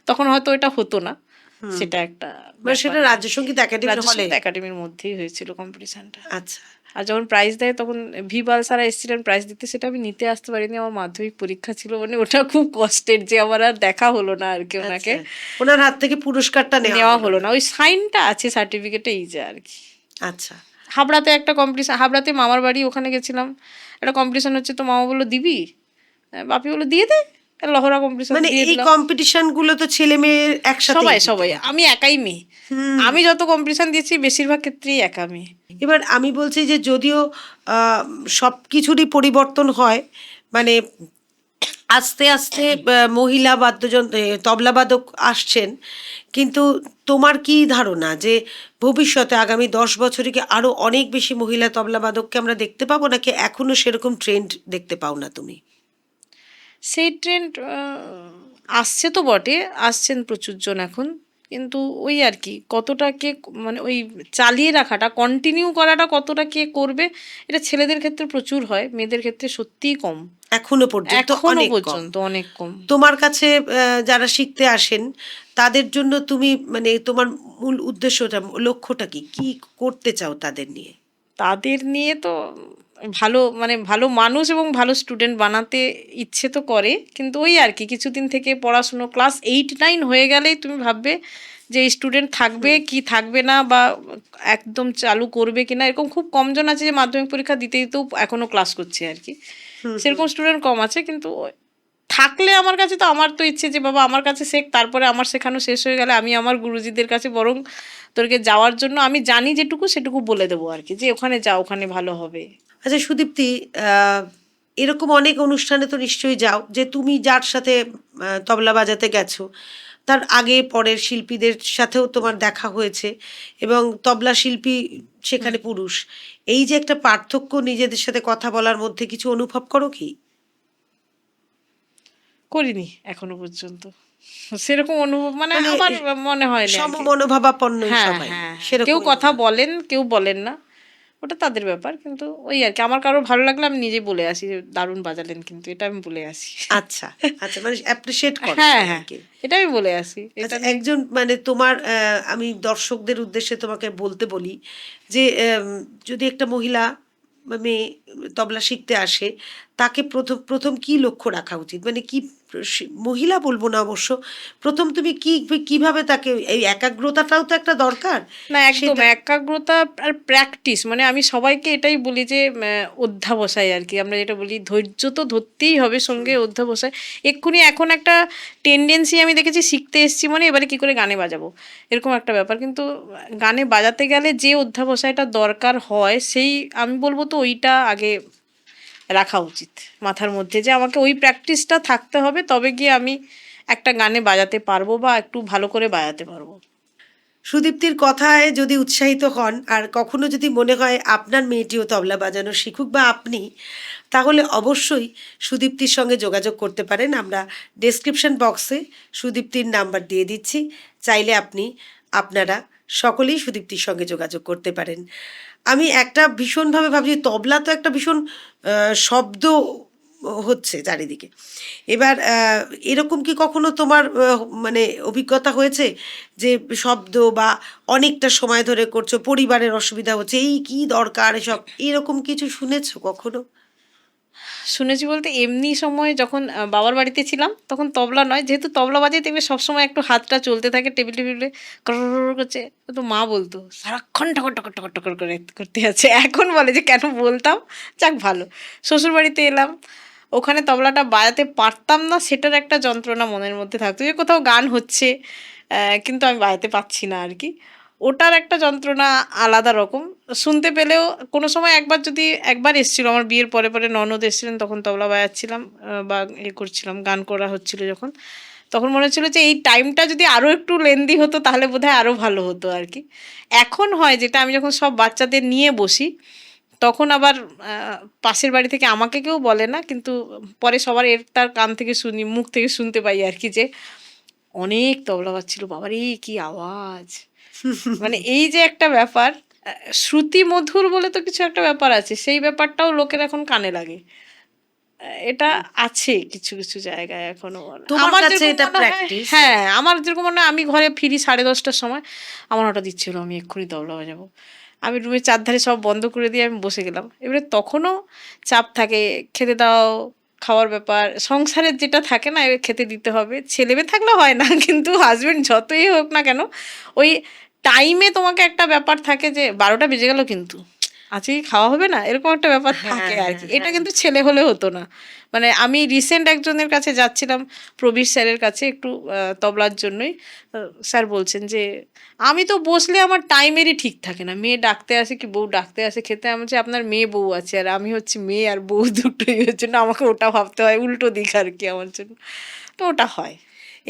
তখন হয়তো এটা হতো না। সেটা একটা মানে সেটা ব্যাপার। রাজ্য সঙ্গীত একাডেমির রাজ্য হলে? সঙ্গীত একাডেমির মধ্যেই হয়েছিল কম্পিটিশনটা। আচ্ছা। আর যখন প্রাইজ দেয় তখন ভি বালসারা এসেছিলেন প্রাইজ দিতে, সেটা আমি নিতে আসতে পারিনি, আমার মাধ্যমিক পরীক্ষা ছিল, মানে ওটা খুব কষ্টের যে আমার আর দেখা হলো না আর কি ওনাকে। আচ্ছা, ওনার হাত থেকে পুরস্কারটা নেওয়া নেওয়া হলো হলো না। না, ওই সাইনটা আছে সার্টিফিকেটে, এই যে আর কি। আচ্ছা। হাবড়াতে একটা কম্পিটিশন, হাবড়াতে মামার বাড়ি, ওখানে গেছিলাম, একটা কম্পিটিশন হচ্ছে, তো মামা বললো, "দিবি?" বাপি বললো, "দিয়ে দে।" লহরা কম্পিটিশন মানে দিয়ে এই দিলাম। কম্পিটিশন গুলো তো ছেলে মেয়ে একসাথেই সবাই দিতে সবাই, হয়। আমি একাই মেয়ে। আমি যত কম্পিটিশন দিয়েছি বেশিরভাগ ক্ষেত্রেই একা মেয়ে। এবার আমি বলছি যে যদিও সব কিছুরই পরিবর্তন হয়, মানে আস্তে আস্তে মহিলা তবলাবাদক আসছেন, কিন্তু তোমার কি ধারণা যে ভবিষ্যতে আগামী 10 বছরে কি আরো অনেক বেশি মহিলা তবলাবাদককে আমরা দেখতে পাবো, নাকি এখনো সেরকম ট্রেন্ড দেখতে পাও না তুমি? সেই ট্রেন্ড আসছে তো বটে, আসছেন প্রচুর জন এখন, কিন্তু ওই আর কি কতটা কে মানে ওই চালিয়ে রাখাটা, কন্টিনিউ করাটা কতটা কে করবে, এটা ছেলেদের ক্ষেত্রে প্রচুর হয়, মেয়েদের ক্ষেত্রে সত্যিই কম। এখনো পর্যন্ত এখনো অনেক কম। পর্যন্ত অনেক কম। তোমার কাছে যারা শিখতে আসেন তাদের জন্য তুমি মানে তোমার মূল উদ্দেশ্যটা, লক্ষ্যটা কি, কি করতে চাও তাদের নিয়ে? তাদের নিয়ে তো ভালো, মানে ভালো মানুষ এবং ভালো স্টুডেন্ট বানাতে ইচ্ছে তো করে, কিন্তু ওই আর কি কিছুদিন থেকে পড়াশুনো ক্লাস 8-9 হয়ে গেলেই তুমি ভাববে যে এই স্টুডেন্ট থাকবে কি থাকবে না, বা একদম চালু করবে কিনা। এরকম খুব কমজন আছে যে মাধ্যমিক পরীক্ষা দিতে দিতেও এখনো ক্লাস করছে আর কি, সেরকম স্টুডেন্ট কম আছে। কিন্তু থাকলে আমার কাছে, তো আমার তো ইচ্ছে যে বাবা আমার কাছে শেখ, তারপরে আমার শেখানো শেষ হয়ে গেলে আমি আমার গুরুজিদের কাছে বরং তোরকে যাওয়ার জন্য আমি জানি যেটুকু সেটুকু বলে দেবো আর কি, যে ওখানে যা, ওখানে ভালো হবে। আচ্ছা সুদীপ্তি, এরকম অনেক অনুষ্ঠানে তো নিশ্চয়ই যাও, যে তুমি যার সাথে তবলা বাজাতে গেছো তার আগে পরের শিল্পীদের সাথেও তোমার দেখা হয়েছে, এবং তবলা শিল্পী সেখানে পুরুষ, এই যে একটা পার্থক্য নিজেদের সাথে কথা বলার মধ্যে, কিছু অনুভব করো কি? করিনি এখনো পর্যন্ত সেরকম অনুভব, মানে মানে আমার মনে হয়নি আর কি। সমমনোভাবাপন্নই হ্যাঁ সবাই, হ্যাঁ হ্যাঁ, কেউ সেরকমই কথা মনে হয়। বলেন কেউ বলেন না, ওটা তাদের ব্যাপার। কিন্তু ওই আর কি, আমার কারো ভালো লাগলে আমি নিজে বলে আসি যে দারুণ বাজালেন, কিন্তু এটা আমি বলে আসি। আচ্ছা, আচ্ছা, মানে অ্যাপ্রিশিয়েট করো হ্যাঁ হ্যাঁ, সবাইকে। এটা আমি বলে আসি, এটা আচ্ছা, নিয়ে। একজন মানে তোমার আমি দর্শকদের উদ্দেশ্যে তোমাকে বলতে বলি যে যদি একটা মহিলা বা মেয়ে তবলা শিখতে আসে, তাকে প্রথম প্রথম কি লক্ষ্য রাখা উচিত, মানে কি মহিলা বলবো না অবশ্য, প্রথম তুমি কিভাবে তাকে, এই একাগ্রতাটাও তো একটা দরকার। না একদম একাগ্রতা আর প্র্যাকটিস, মানে আমি সবাইকে এটাই বলি যে অধ্যাবসায় আর কি, আমরা যেটা বলি ধৈর্য তো ধরতেই হবে, সঙ্গে অধ্যাবসায়। এক্ষুনি এখন একটা টেন্ডেন্সি আমি দেখেছি, শিখতে এসেছি মানে এবারে কি করে গানে বাজাবো, এরকম একটা ব্যাপার। কিন্তু গানে বাজাতে গেলে যে অধ্যাবসায়টা দরকার হয়, সেই আমি বলবো তো ওইটা আগে রাখা উচিত মাথার মধ্যে, যে আমাকে ওই প্র্যাকটিসটা থাকতে হবে, তবে গিয়ে আমি একটা গানে বাজাতে পারবো বা একটু ভালো করে বাজাতে পারবো। সুদীপ্তির কথায় যদি উৎসাহিত হন আর কখনো যদি মনে হয় আপনার মেয়েটিও তবলা বাজানো শিখুক বা আপনি, তাহলে অবশ্যই সুদীপ্তির সঙ্গে যোগাযোগ করতে পারেন। আমরা ডেসক্রিপশন বক্সে সুদীপ্তির নাম্বার দিয়ে দিচ্ছি, চাইলে আপনারা সকলেই সুদীপ্তির সঙ্গে যোগাযোগ করতে পারেন। আমি একটা ভীষণভাবে ভাবছি, তবলা তো একটা ভীষণ শব্দ হচ্ছে চারিদিকে। এবার এরকম কি কখনো তোমার মানে অভিজ্ঞতা হয়েছে যে শব্দ বা অনেকটা সময় ধরে করছো, পরিবারের অসুবিধা হচ্ছে, এই কি দরকার এসব, এরকম কিছু শুনেছো কখনো? শুনেছি বলতে এমনি সময় যখন বাবার বাড়িতে ছিলাম, তখন তবলা নয়, যেহেতু তবলা বাজাই দেখবে সবসময় একটু হাতটা চলতে থাকে টেবিল টেবিলে কর করছে, তো মা বলতো সারাক্ষণ টকর টকর টকর টকর করে করতে আছে। এখন বলে যে কেন বলতাম, যাক ভালো। শ্বশুর বাড়িতে এলাম, ওখানে তবলাটা বাজাতে পারতাম না, সেটার একটা যন্ত্রণা মনের মধ্যে থাকতো, যে কোথাও গান হচ্ছে কিন্তু আমি বাজাতে পারছি না আর কি। ওটার একটা যন্ত্রণা আলাদা রকম। শুনতে পেলেও কোনো সময় একবার এসেছিল আমার বিয়ের পরে পরে ননদ এসেছিলেন, তখন তবলা বাজাচ্ছিলাম বা করছিলাম, গান করা হচ্ছিল যখন, তখন মনে হচ্ছিলো যে এই টাইমটা যদি আরও একটু লেন্দি হতো তাহলে বোধহয় আরও ভালো হতো আর কি। এখন হয় যেটা, আমি যখন সব বাচ্চাদের নিয়ে বসি তখন আবার পাশের বাড়ি থেকে আমাকে কেউ বলে না, কিন্তু পরে সবার তার কান থেকে শুনি, মুখ থেকে শুনতে পাই আর কি, যে অনেক তবলা বাজছিল, বাবারে কি আওয়াজ। মানে এই যে একটা ব্যাপার, শ্রুতি মধুর বলে তো কিছু একটা ব্যাপার আছে, সেই ব্যাপারটাও লোকের এখন কানে লাগে। এটা আছে কিছু কিছু জায়গায় এখনো। তোমার আমার কাছে যেরকম এটা মনে হয়, প্র্যাকটিস? হ্যাঁ আমার যেরকম মনে হয়, আমি ঘরে ফিরি 10:30টার সময়, আমার হঠাৎ ইচ্ছিল আমি এক্ষুনি তবলা বাজাবো, আমি রুমের চারধারে সব বন্ধ করে দিয়ে আমি বসে গেলাম। এবারে তখনও চাপ থাকে, খেতে দাও, খাওয়ার ব্যাপার, সংসারের যেটা থাকে না, খেতে দিতে হবে, ছেলে মেয়ে থাকলে হয় না, কিন্তু হাজবেন্ড যতই হোক না কেন, ওই টাইমে তোমাকে একটা ব্যাপার থাকে যে 12টা বেজে গেল কিন্তু আজকে কি খাওয়া হবে না, এরকম একটা ব্যাপার থাকে আর কি। এটা কিন্তু ছেলে হলে হতো না। মানে আমি রিসেন্ট একজনের কাছে যাচ্ছিলাম, প্রবীর স্যারের কাছে, একটু তবলার জন্যই। স্যার বলছেন যে আমি তো বসলে আমার টাইমেরই ঠিক থাকে না, মেয়ে ডাকতে আসে কি বউ ডাকতে আসে খেতে, আমি বলছি আপনার মেয়ে বউ আছে আর আমি হচ্ছি মেয়ে আর বউ দুটোই, ওর জন্য আমাকে ওটা ভাবতে হয়, উল্টো দিক আর কি আমার জন্য। তো ওটা হয়,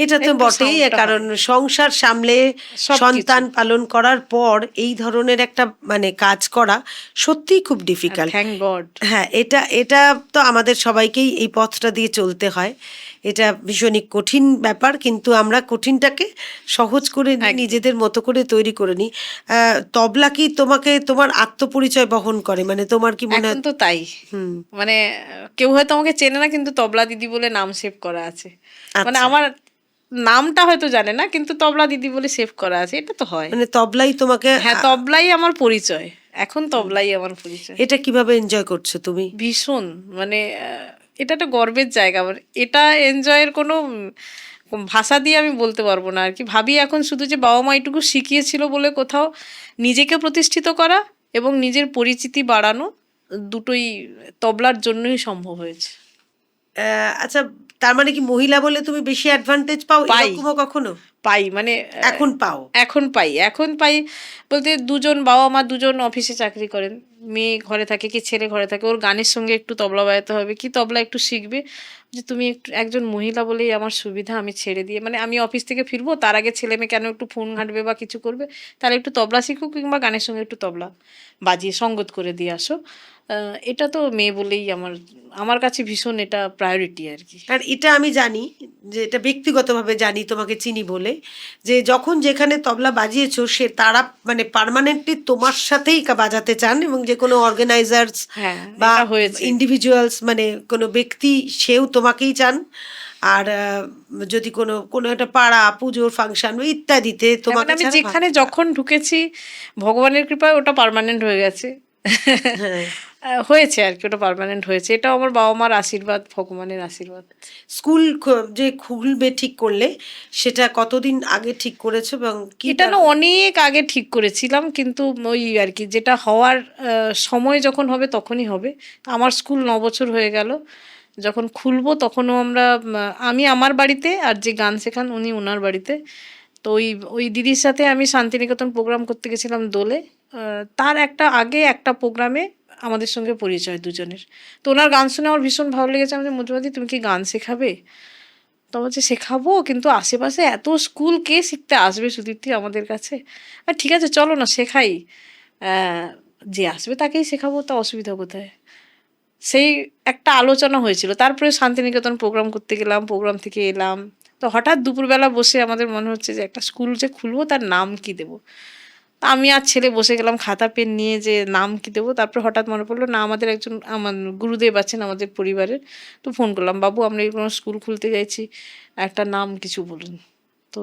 এটা তো একটু বটেই, সাউন্ডটা কারণ হয় সংসার সামলে সবকিছু। সন্তান পালন করার পর এই ধরনের একটা মানে কাজ করা সত্যিই খুব ডিফিকাল্ট। Thank god. হ্যাঁ, এটা এটা তো আমাদের সবাইকেই এই পথটা দিয়ে চলতে হয়। এটা ভীষণই কঠিন ব্যাপার, কিন্তু আমরা কঠিনটাকে সহজ করে নিই, একদম। নিজেদের মতো করে তৈরি করে নিই। তবলা কি তোমাকে তোমার আত্মপরিচয় বহন করে, মানে তোমার কি মনে এখন হয়? তো তাই, হুম। মানে কেউ হয়তো আমাকে চেনে না কিন্তু তবলা দিদি বলে নাম সেভ করা আছে। মানে আচ্ছা, আমার নামটা হয়তো জানে না কিন্তু তবলা দিদি বলে সেভ করা আছে, এটা তো হয়। মানে তবলাই তোমাকে হ্যাঁ তবলাই আমার পরিচয়, এখন তবলাই আমার পরিচয়। এটা কিভাবে এনজয় করছো তুমি? ভীষণ, মানে এটা একটা গর্বের জায়গা আমার, এটা এনজয়ের কোনো ভাষা দিয়ে আমি বলতে পারবো না আর কি। ভাবি এখন শুধু যে বাবা মা এটুকু শিখিয়েছিল বলে কোথাও নিজেকে প্রতিষ্ঠিত করা এবং নিজের পরিচিতি বাড়ানো, দুটোই তবলার জন্যই সম্ভব হয়েছে। আচ্ছা, তার মানে কি মহিলা বলে তুমি বেশি অ্যাডভান্টেজ পাও, পাই, এরকমও কখনো? পাই মানে এখন পাও? এখন পাই বলতে, দুজন বাবা মা দুজন অফিসে চাকরি করেন, মেয়ে ঘরে থাকে কি ছেলে ঘরে থাকে, ওর গানের সঙ্গে একটু তবলা বাজাতে হবে কি তবলা একটু শিখবে, যে তুমি একটু একজন মহিলা বলেই আমার সুবিধা, আমি ছেড়ে দিয়ে, মানে আমি অফিস থেকে ফিরবো তার আগে ছেলে মেয়ে কেন একটু ফোন ঘাঁটবে বা কিছু করবে, তাহলে একটু তবলা শিখুক কিংবা গানের সঙ্গে একটু তবলা বাজিয়ে সঙ্গত করে দিয়ে আসো। এটা তো মেয়ে বলেই আমার আমার কাছে ভীষণ এটা প্রায়োরিটি আর কি। আর এটা আমি জানি, যে এটা ব্যক্তিগতভাবে জানি তোমাকে চিনি বলে, যে যখন যেখানে তবলা বাজিয়েছো সে তারা মানে পার্মানেন্টলি তোমার সাথেই বাজাতে চান, এবং যে কোনো অর্গানাইজার্স হ্যাঁ বা এটা হয়েছে। ইন্ডিভিজুয়ালস, মানে কোনো ব্যক্তি সেও তোমাকেই চান। আর যদি কোনো কোনো একটা পাড়া পুজোর ফাংশন ইত্যাদিতে হ্যাঁ, মানে তোমাকে আমি ছাড়া যেখানে যখন ঢুকেছি ভগবানের কৃপায় ওটা পার্মানেন্ট হয়ে গেছে। হ্যাঁ, হয়েছে আর কি, ওটা পার্মানেন্ট হয়েছে। এটাও আমার বাবা মার আশীর্বাদ, ভগবানের আশীর্বাদ। স্কুল যে খুলবে ঠিক করলে সেটা কতদিন আগে ঠিক করেছো এবং কি এটা না অনেক আগে ঠিক করেছিলাম, কিন্তু ওই আর কি যেটা হওয়ার সময় যখন হবে তখনই হবে। আমার স্কুল 9 বছর হয়ে গেল, যখন খুলবো তখনও আমরা আমি আমার বাড়িতে, আর যে গান শেখান উনি ওনার বাড়িতে। তো ওই ওই দিদির সাথে আমি শান্তিনিকেতন প্রোগ্রাম করতে গেছিলাম দোলে। তার একটা আগে একটা প্রোগ্রামে আমাদের সঙ্গে পরিচয় দুজনের। তো ওনার গান শুনে আমার ভীষণ ভালো লেগেছে। আমি মঞ্জুবাদি তুমি কি গান শেখাবে? তো বলছে শেখাবো, কিন্তু আশেপাশে এত স্কুল কে শিখতে আসবে সুদীপ্তি আমাদের কাছে। আর ঠিক আছে চলো না শেখাই, যে আসবে তাকেই শেখাবো, তা অসুবিধা কোথায়। সেই একটা আলোচনা হয়েছিল, তারপরে শান্তিনিকেতন প্রোগ্রাম করতে গেলাম, প্রোগ্রাম থেকে এলাম। তো হঠাৎ দুপুরবেলা বসে আমাদের মনে হচ্ছে যে একটা স্কুল যে খুলবো তার নাম কি দেবো। তা আমি আর ছেলে বসে গেলাম খাতা পেন নিয়ে যে নাম কি দেবো। তারপরে হঠাৎ মনে পড়লো না, আমাদের একজন আমার গুরুদেব আছেন আমাদের পরিবারের। তো ফোন করলাম, বাবু আমরা এই কোনো স্কুল খুলতে চাইছি, একটা নাম কিছু বলুন। তো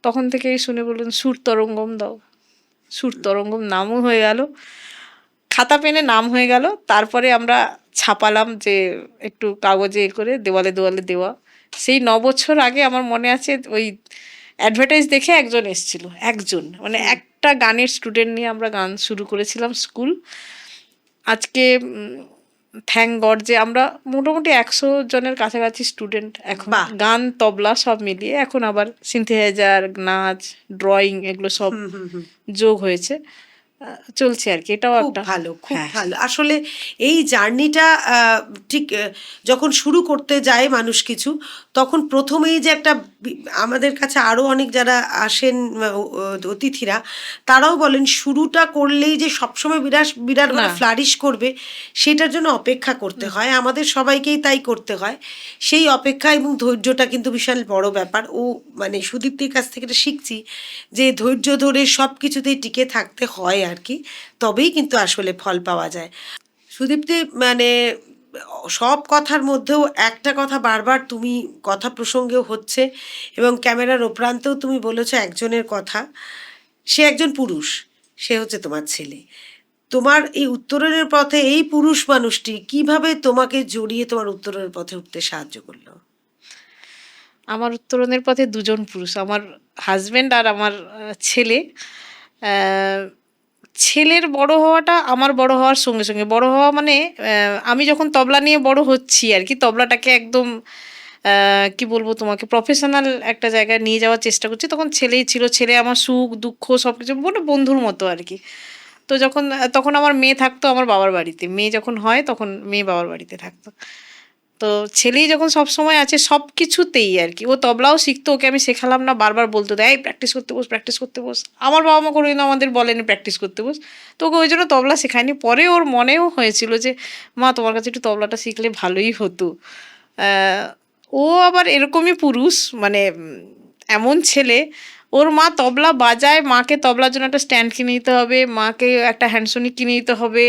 তখন থেকেই শুনে বললেন সুর তরঙ্গম দাও। সুর তরঙ্গম নামও হয়ে গেল, খাতা পেনে নাম হয়ে গেল। তারপরে আমরা ছাপালাম, যে একটু কাগজে করে দেওয়ালে দেওয়ালে দেওয়া। সেই 9 বছর আগে আমার মনে আছে ওই অ্যাডভার্টাইজ দেখে একজন এসেছিল, একজন মানে একটা গানের স্টুডেন্ট নিয়ে আমরা গান শুরু করেছিলাম স্কুল। আজকে থ্যাংক গড যে আমরা মোটামুটি 100 জনের কাছাকাছি স্টুডেন্ট এখন, বাহ। গান তবলা সব মিলিয়ে। এখন আবার সিনথেসাইজার, নাচ, ড্রয়িং এগুলো সব যোগ হয়েছে, চলছে আর কি। এটাও খুব একটা ভালো, খুব হ্যাঁ। ভালো। আসলে এই জার্নিটা ঠিক যখন শুরু করতে যায় মানুষ কিছু, তখন প্রথমেই যে একটা আমাদের কাছে আরও অনেক যারা আসেন অতিথিরা, তারাও বলেন শুরুটা করলেই যে সবসময় বিরাট বিরাটভাবে না। ফ্লারিশ করবে সেটার জন্য অপেক্ষা করতে হয়, আমাদের সবাইকেই তাই করতে হয়। সেই অপেক্ষা এবং ধৈর্যটা কিন্তু বিশাল বড় ব্যাপার। ও মানে সুদীপ্তির কাছ থেকে এটা শিখছি যে ধৈর্য ধরে সব কিছুতেই টিকে থাকতে হয় আর কি, তবেই কিন্তু আসলে ফল পাওয়া যায়। সুদীপ্তি মানে সব কথার মধ্যেও একটা কথা বারবার তুমি কথা প্রসঙ্গেও হচ্ছে এবং ক্যামেরার ওপ্রান্তেও তুমি বলেছো একজনের কথা, সে একজন পুরুষ, সে হচ্ছে তোমার ছেলে। তোমার এই উত্তরণের পথে এই পুরুষ মানুষটি কিভাবে তোমাকে জড়িয়ে তোমার উত্তরণের পথে উঠতে সাহায্য করলো? আমার উত্তরণের পথে দুজন পুরুষ, আমার হাজবেন্ড আর আমার ছেলে। আহ, ছেলের বড় হওয়াটা আমার বড় হওয়ার সঙ্গে সঙ্গে, বড় হওয়া মানে আমি যখন তবলা নিয়ে বড় হচ্ছি আর কি, তবলাটাকে একদম কি বলবো তোমাকে, প্রফেশনাল একটা জায়গায় নিয়ে যাওয়ার চেষ্টা করছি, তখন ছেলেই ছিল। ছেলে আমার সুখ দুঃখ সব কিছু মানে বন্ধুর মতো আর কি। তো যখন তখন আমার মেয়ে থাকতো আমার বাবার বাড়িতে, মেয়ে যখন হয় তখন মেয়ে বাবার বাড়িতে থাকতো। তো ছেলেই যখন সব সময় আছে সব কিছুতেই আর কি, ও তবলাও শিখতো, ওকে আমি শেখালাম না, বারবার বলতো দেয় প্র্যাকটিস করতে বস, প্র্যাকটিস করতে বস। আমার বাবা মা কোনোদিন আমাদের বলেনি প্র্যাকটিস করতে বস, তো ওকে ওই জন্য তবলা শেখায়নি। পরে ওর মনেও হয়েছিল যে মা তোমার কাছে একটু তবলাটা শিখলে ভালোই হতো। ও আবার এরকমই পুরুষ, মানে এমন ছেলে, ওর মা তবলা বাজায়, মাকে তবলার জন্য একটা স্ট্যান্ড কিনে দিতে হবে, মাকে একটা হ্যান্ডসনি কিনে দিতে হবে।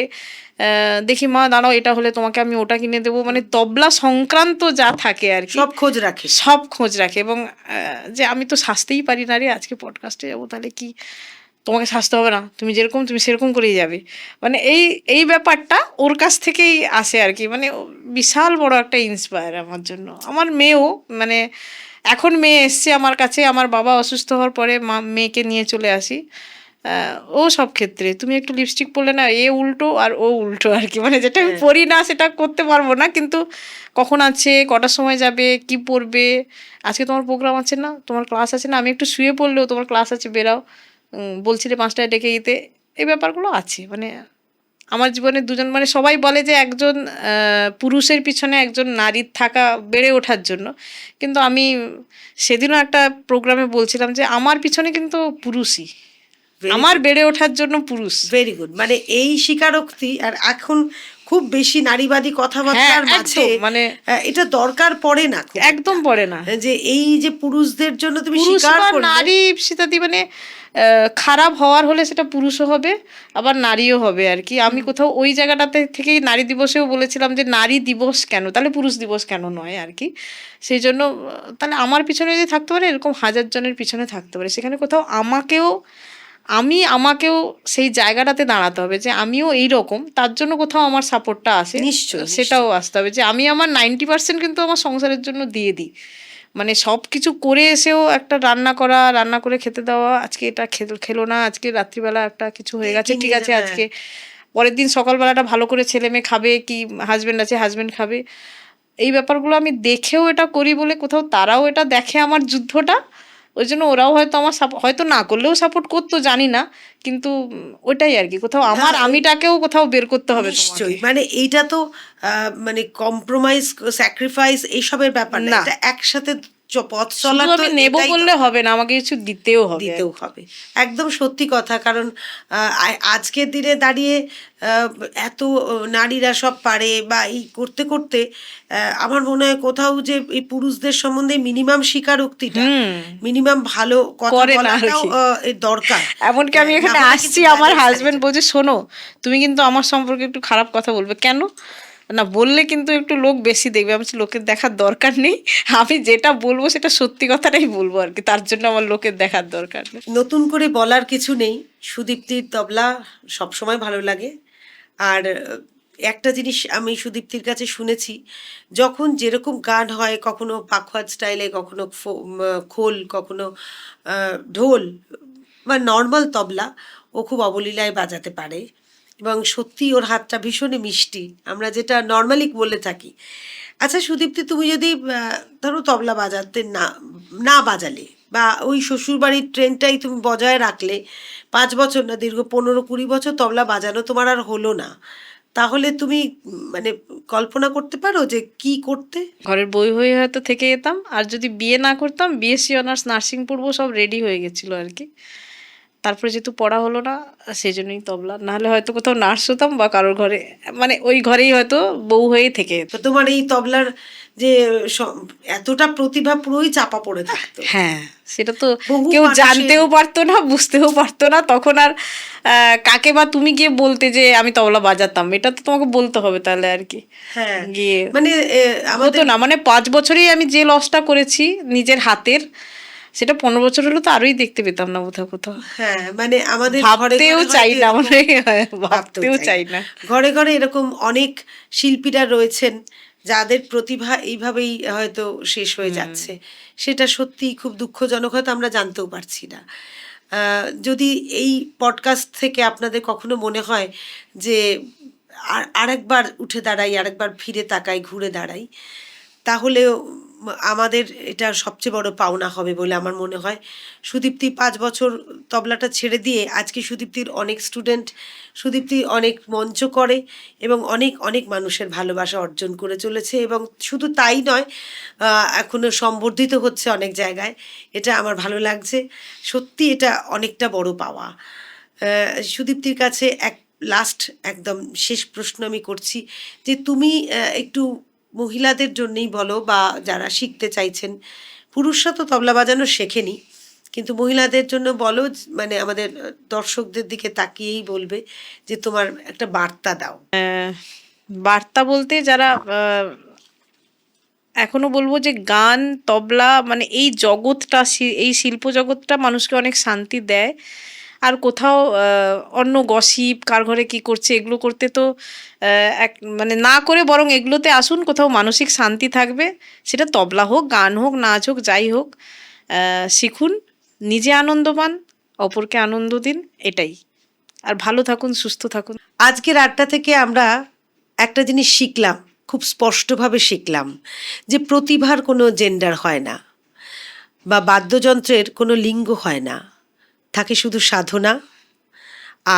দেখি মা দাঁড়াও এটা হলে তোমাকে আমি ওটা কিনে দেবো, মানে তবলা সংক্রান্ত যা থাকে আর কি সব খোঁজ রাখে। সব খোঁজ রাখে। এবং যে আমি তো সাজতেই পারি না রে, আজকে পডকাস্টে যাবো, তাহলে কি তোমাকে সাজতে হবে না, তুমি যেরকম তুমি সেরকম করেই যাবে, মানে এই এই ব্যাপারটা ওর কাছ থেকেই আসে আর কি। মানে বিশাল বড় একটা ইন্সপায়ার আমার জন্য। আমার মেয়েও মানে এখন মেয়ে এসছে আমার কাছে, আমার বাবা অসুস্থ হওয়ার পরে মেয়েকে নিয়ে চলে আসি। ও সব ক্ষেত্রে তুমি একটু লিপস্টিক পরলে না, এ উল্টো আর ও উল্টো আর কি, মানে যেটা আমি পরি না সেটা করতে পারবো না, কিন্তু কখন আছে, কটার সময় যাবে, কি পড়বে, আজকে তোমার প্রোগ্রাম আছে না, তোমার ক্লাস আছে না, আমি একটু শুয়ে পড়লেও তোমার ক্লাস আছে বেরাও, বলছিলে 5টায় ডেকে দিতে, এই ব্যাপারগুলো আছে। মানে আমার জীবনে দুজন, মানে সবাই বলে যে একজন পুরুষের পিছনে একজন নারীর থাকা বেড়ে ওঠার জন্য, কিন্তু আমি সেদিনও একটা প্রোগ্রামে বলছিলাম যে আমার পিছনে কিন্তু পুরুষই, আমার বেড়ে ওঠার জন্য পুরুষ। Very good. মানে এই স্বীকারোক্তি আর এখন খুব বেশি নারীবাদী কথাবার্তার মাঝে মানে এটা দরকার পড়ে না, একদম পড়ে না যে এই যে পুরুষদের জন্য তুমি পুরুষ স্বীকার বা করলে। নারী সেটাতে মানে খারাপ হওয়ার হলে সেটা পুরুষও হবে আবার নারীও হবে আর কি। আমি কোথাও ওই জায়গাটাতে থেকেই নারী দিবসেও বলেছিলাম যে নারী দিবস কেন, তাহলে পুরুষ দিবস কেন নয় আর কি। সেই জন্য তাহলে আমার পিছনে যদি থাকতে পারে এরকম 1000 জনের পিছনে থাকতে পারে, সেখানে কোথাও আমাকেও আমাকেও সেই জায়গাটাতে দাঁড়াতে হবে যে আমিও এইরকম, তার জন্য কোথাও আমার সাপোর্টটা আসে, নিশ্চয়ই, সেটাও আসতে হবে যে আমি আমার 90% কিন্তু আমার সংসারের জন্য দিয়ে দিই। মানে সব কিছু করে এসেও একটা রান্না করে খেতে দেওয়া, আজকে এটা খেলো না, আজকে রাত্রিবেলা একটা কিছু হয়ে গেছে, ঠিক আছে আজকে পরের দিন সকালবেলাটা ভালো করে ছেলে মেয়ে খাবে, কি হাজবেন্ড আছে হাজবেন্ড খাবে, এই ব্যাপারগুলো আমি দেখেও এটা করি বলে কোথাও তারাও এটা দেখে আমার যুদ্ধটা, ওই জন্য ওরাও হয়তো আমার হয়তো না করলেও সাপোর্ট করতো, জানি না, কিন্তু ওইটাই আর কি, কোথাও আমার আমিটাকেও কোথাও বের করতে হবে তোমাকে। নিশ্চয়ই, মানে এইটা তো মানে কম্প্রোমাইজ, স্যাক্রিফাইস এইসবের ব্যাপার না, না। এটা একসাথে পথ চলা, শুধু তো আমি নেবো এটাই বললে হবে না, আমাকে কিছু দিতেও হবে। দিতেও হবে। একদম সত্যি কথা, কারণ আজকের দিনে দাঁড়িয়ে এত নারীরা সব পারে বা এই করতে করতে আমার মনে হয় কোথাও যে এই পুরুষদের সম্বন্ধে মিনিমাম স্বীকারোক্তিটা, মিনিমাম ভালো কথা করে না বলাটাও আর কি। দরকার। এমনকি আমি না এখানে হলে আসছি, কিন্তু আমার balance হাজবেন্ড হারিয়ে বলছে শোনো তুমি কিন্তু আমার সম্পর্কে একটু খারাপ কথা বলবে, কেন না বললে কিন্তু একটু লোক বেশি দেখবে। আমি বলছি লোকের দেখার দরকার নেই, আমি যেটা বলবো সেটা সত্যি কথাটাই বলবো আর কি, তার জন্য আমার লোকের দেখার দরকার নেই। যাবে। নতুন করে বলার কিছু নেই, সুদীপ্তির তবলা সবসময় ভালো লাগে। আর একটা জিনিস আমি সুদীপ্তির কাছে শুনেছি, যখন যেরকম গান হয়, কখনো পাখোয়াজ স্টাইলে, কখনো খোল, কখনো ঢোল বা নর্মাল তবলা, ও খুব অবলীলায় বাজাতে পারে এবং সত্যি ওর হাতটা ভীষণই মিষ্টি, আমরা যেটা নর্মালি বলে থাকি। আচ্ছা সুদীপ্তি, তুমি যদি ধরো তবলা বাজাতে না না বাজালে, বা ওই শ্বশুরবাড়ির ট্রেনটাই তুমি বজায় রাখলে, 5 বছর না দীর্ঘ 15-20 বছর তবলা বাজানো তোমার আর হলো না, তাহলে তুমি মানে কল্পনা করতে পারো যে কি করতে? ঘরের বই হয়ে হয়তো থেকে যেতাম, আর যদি বিয়ে না করতাম, বিএসসি অনার্স নার্সিং পড়বো সব রেডি হয়ে গেছিলো আর কি। তারপরে যেহেতু পড়া হলো না, সেই জন্যই তবলা, নাহলে হয়তো কোথাও নার্স হতাম বা কারোর ঘরে, মানে ওই ঘরেই হয়তো বউ হয়ে থেকে যেত। তো তোমার এই তবলার যে এতটা প্রতিভা পুরোই চাপা পড়ে থাকতো। হ্যাঁ, সেটা তো বহু কেউ মানুষের- জানতেও পারতো না, বুঝতেও পারতো না তখন। আর কাকে বা তুমি গিয়ে বলতে যে আমি তবলা বাজাতাম, এটা তো তোমাকে বলতে হবে তাহলে আর কি। হ্যাঁ, গিয়ে মানে হতো না, মানে 5 বছরেই আমি যে লসটা করেছি নিজের হাতের, সেটা 15 বছর হলো তো আরোই দেখতে পেতাম না কোথাও কোথাও। হ্যাঁ, মানে আমাদের ঘরে ভাবতেও ঘরে চাই হয়তো না, এরকম- মানে ভাবতেও চাই না। ঘরে ঘরে এরকম অনেক শিল্পীরা রয়েছেন যাদের প্রতিভা এইভাবেই হয়তো শেষ হয়ে যাচ্ছে, সেটা সত্যি খুব দুঃখজনক, হয়তো আমরা জানতেও পারছি না। যদি এই পডকাস্ট থেকে আপনাদের কখনো মনে হয় যে আরেকবার উঠে দাঁড়াই, আরেকবার ফিরে তাকাই, ঘুরে দাঁড়াই, তাহলেও আমাদের এটা সবচেয়ে বড় পাওনা হবে বলে আমার মনে হয়। সুদীপ্তি 5 বছর তবলাটা ছেড়ে দিয়ে আজকে সুদীপ্তির অনেক স্টুডেন্ট, সুদীপ্তি অনেক মঞ্চ করে এবং অনেক অনেক মানুষের ভালোবাসা অর্জন করে চলেছে, এবং শুধু তাই নয়, এখনো সম্বর্ধিত হচ্ছে অনেক জায়গায়। এটা আমার ভালো লাগছে, সত্যি এটা অনেকটা বড় পাওয়া। সুদীপ্তির কাছে লাস্ট একদম শেষ প্রশ্ন আমি করছি, যে তুমি একটু মহিলাদের জন্যই বলো, বা যারা শিখতে চাইছেন, পুরুষরা তো তবলা বাজানো শেখেনি, কিন্তু মহিলাদের জন্য বলো, মানে আমাদের দর্শকদের দিকে তাকিয়েই বলবে যে তোমার একটা বার্তা দাও। বার্তা বলতে যারা এখনো বলবো যে গান, তবলা, মানে এই জগৎটা, এই শিল্প জগৎটা মানুষকে অনেক শান্তি দেয়। আর কোথাও অন্য গসিপ, কার ঘরে কি করছে এগুলো করতে তো এক মানে না করে, বরং এগুলোতে আসুন, কোথাও মানসিক শান্তি থাকবে। সেটা তবলা হোক, গান হোক, নাচ হোক, যাই হোক, শিখুন, নিজে আনন্দ পান, অপরকে আনন্দ দিন, এটাই। আর ভালো থাকুন, সুস্থ থাকুন। আজকের আড্ডা থেকে আমরা একটা জিনিস শিখলাম, খুব স্পষ্টভাবে শিখলাম, যে প্রতিভার কোনো জেন্ডার হয় না, বা বাদ্যযন্ত্রের কোনো লিঙ্গ হয় না, থাকে শুধু সাধনা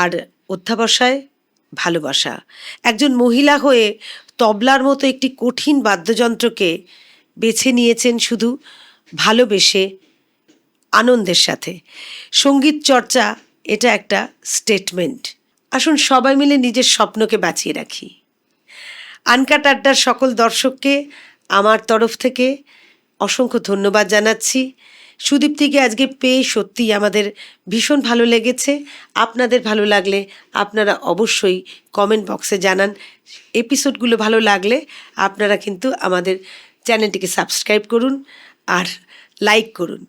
আর অধ্যাবসায়, ভালোবাসা। একজন মহিলা হয়ে তবলার মতো একটি কঠিন বাদ্যযন্ত্রকে বেছে নিয়েছেন শুধু ভালোবেসে, আনন্দের সাথে। সঙ্গীত চর্চা এটা একটা স্টেটমেন্ট। আসুন সবাই মিলে নিজের স্বপ্নকে বাঁচিয়ে রাখি। আনকাট আড্ডার সকল দর্শককে আমার তরফ থেকে অসংখ্য ধন্যবাদ জানাচ্ছি। সুদীপ্তিকে আজকে পেয়ে সত্যিই আমাদের ভীষণ ভালো লেগেছে। আপনাদের ভালো লাগলে আপনারা অবশ্যই কমেন্ট বক্সে জানান। এপিসোডগুলো ভালো লাগলে আপনারা কিন্তু আমাদের চ্যানেলটিকে সাবস্ক্রাইব করুন আর লাইক করুন।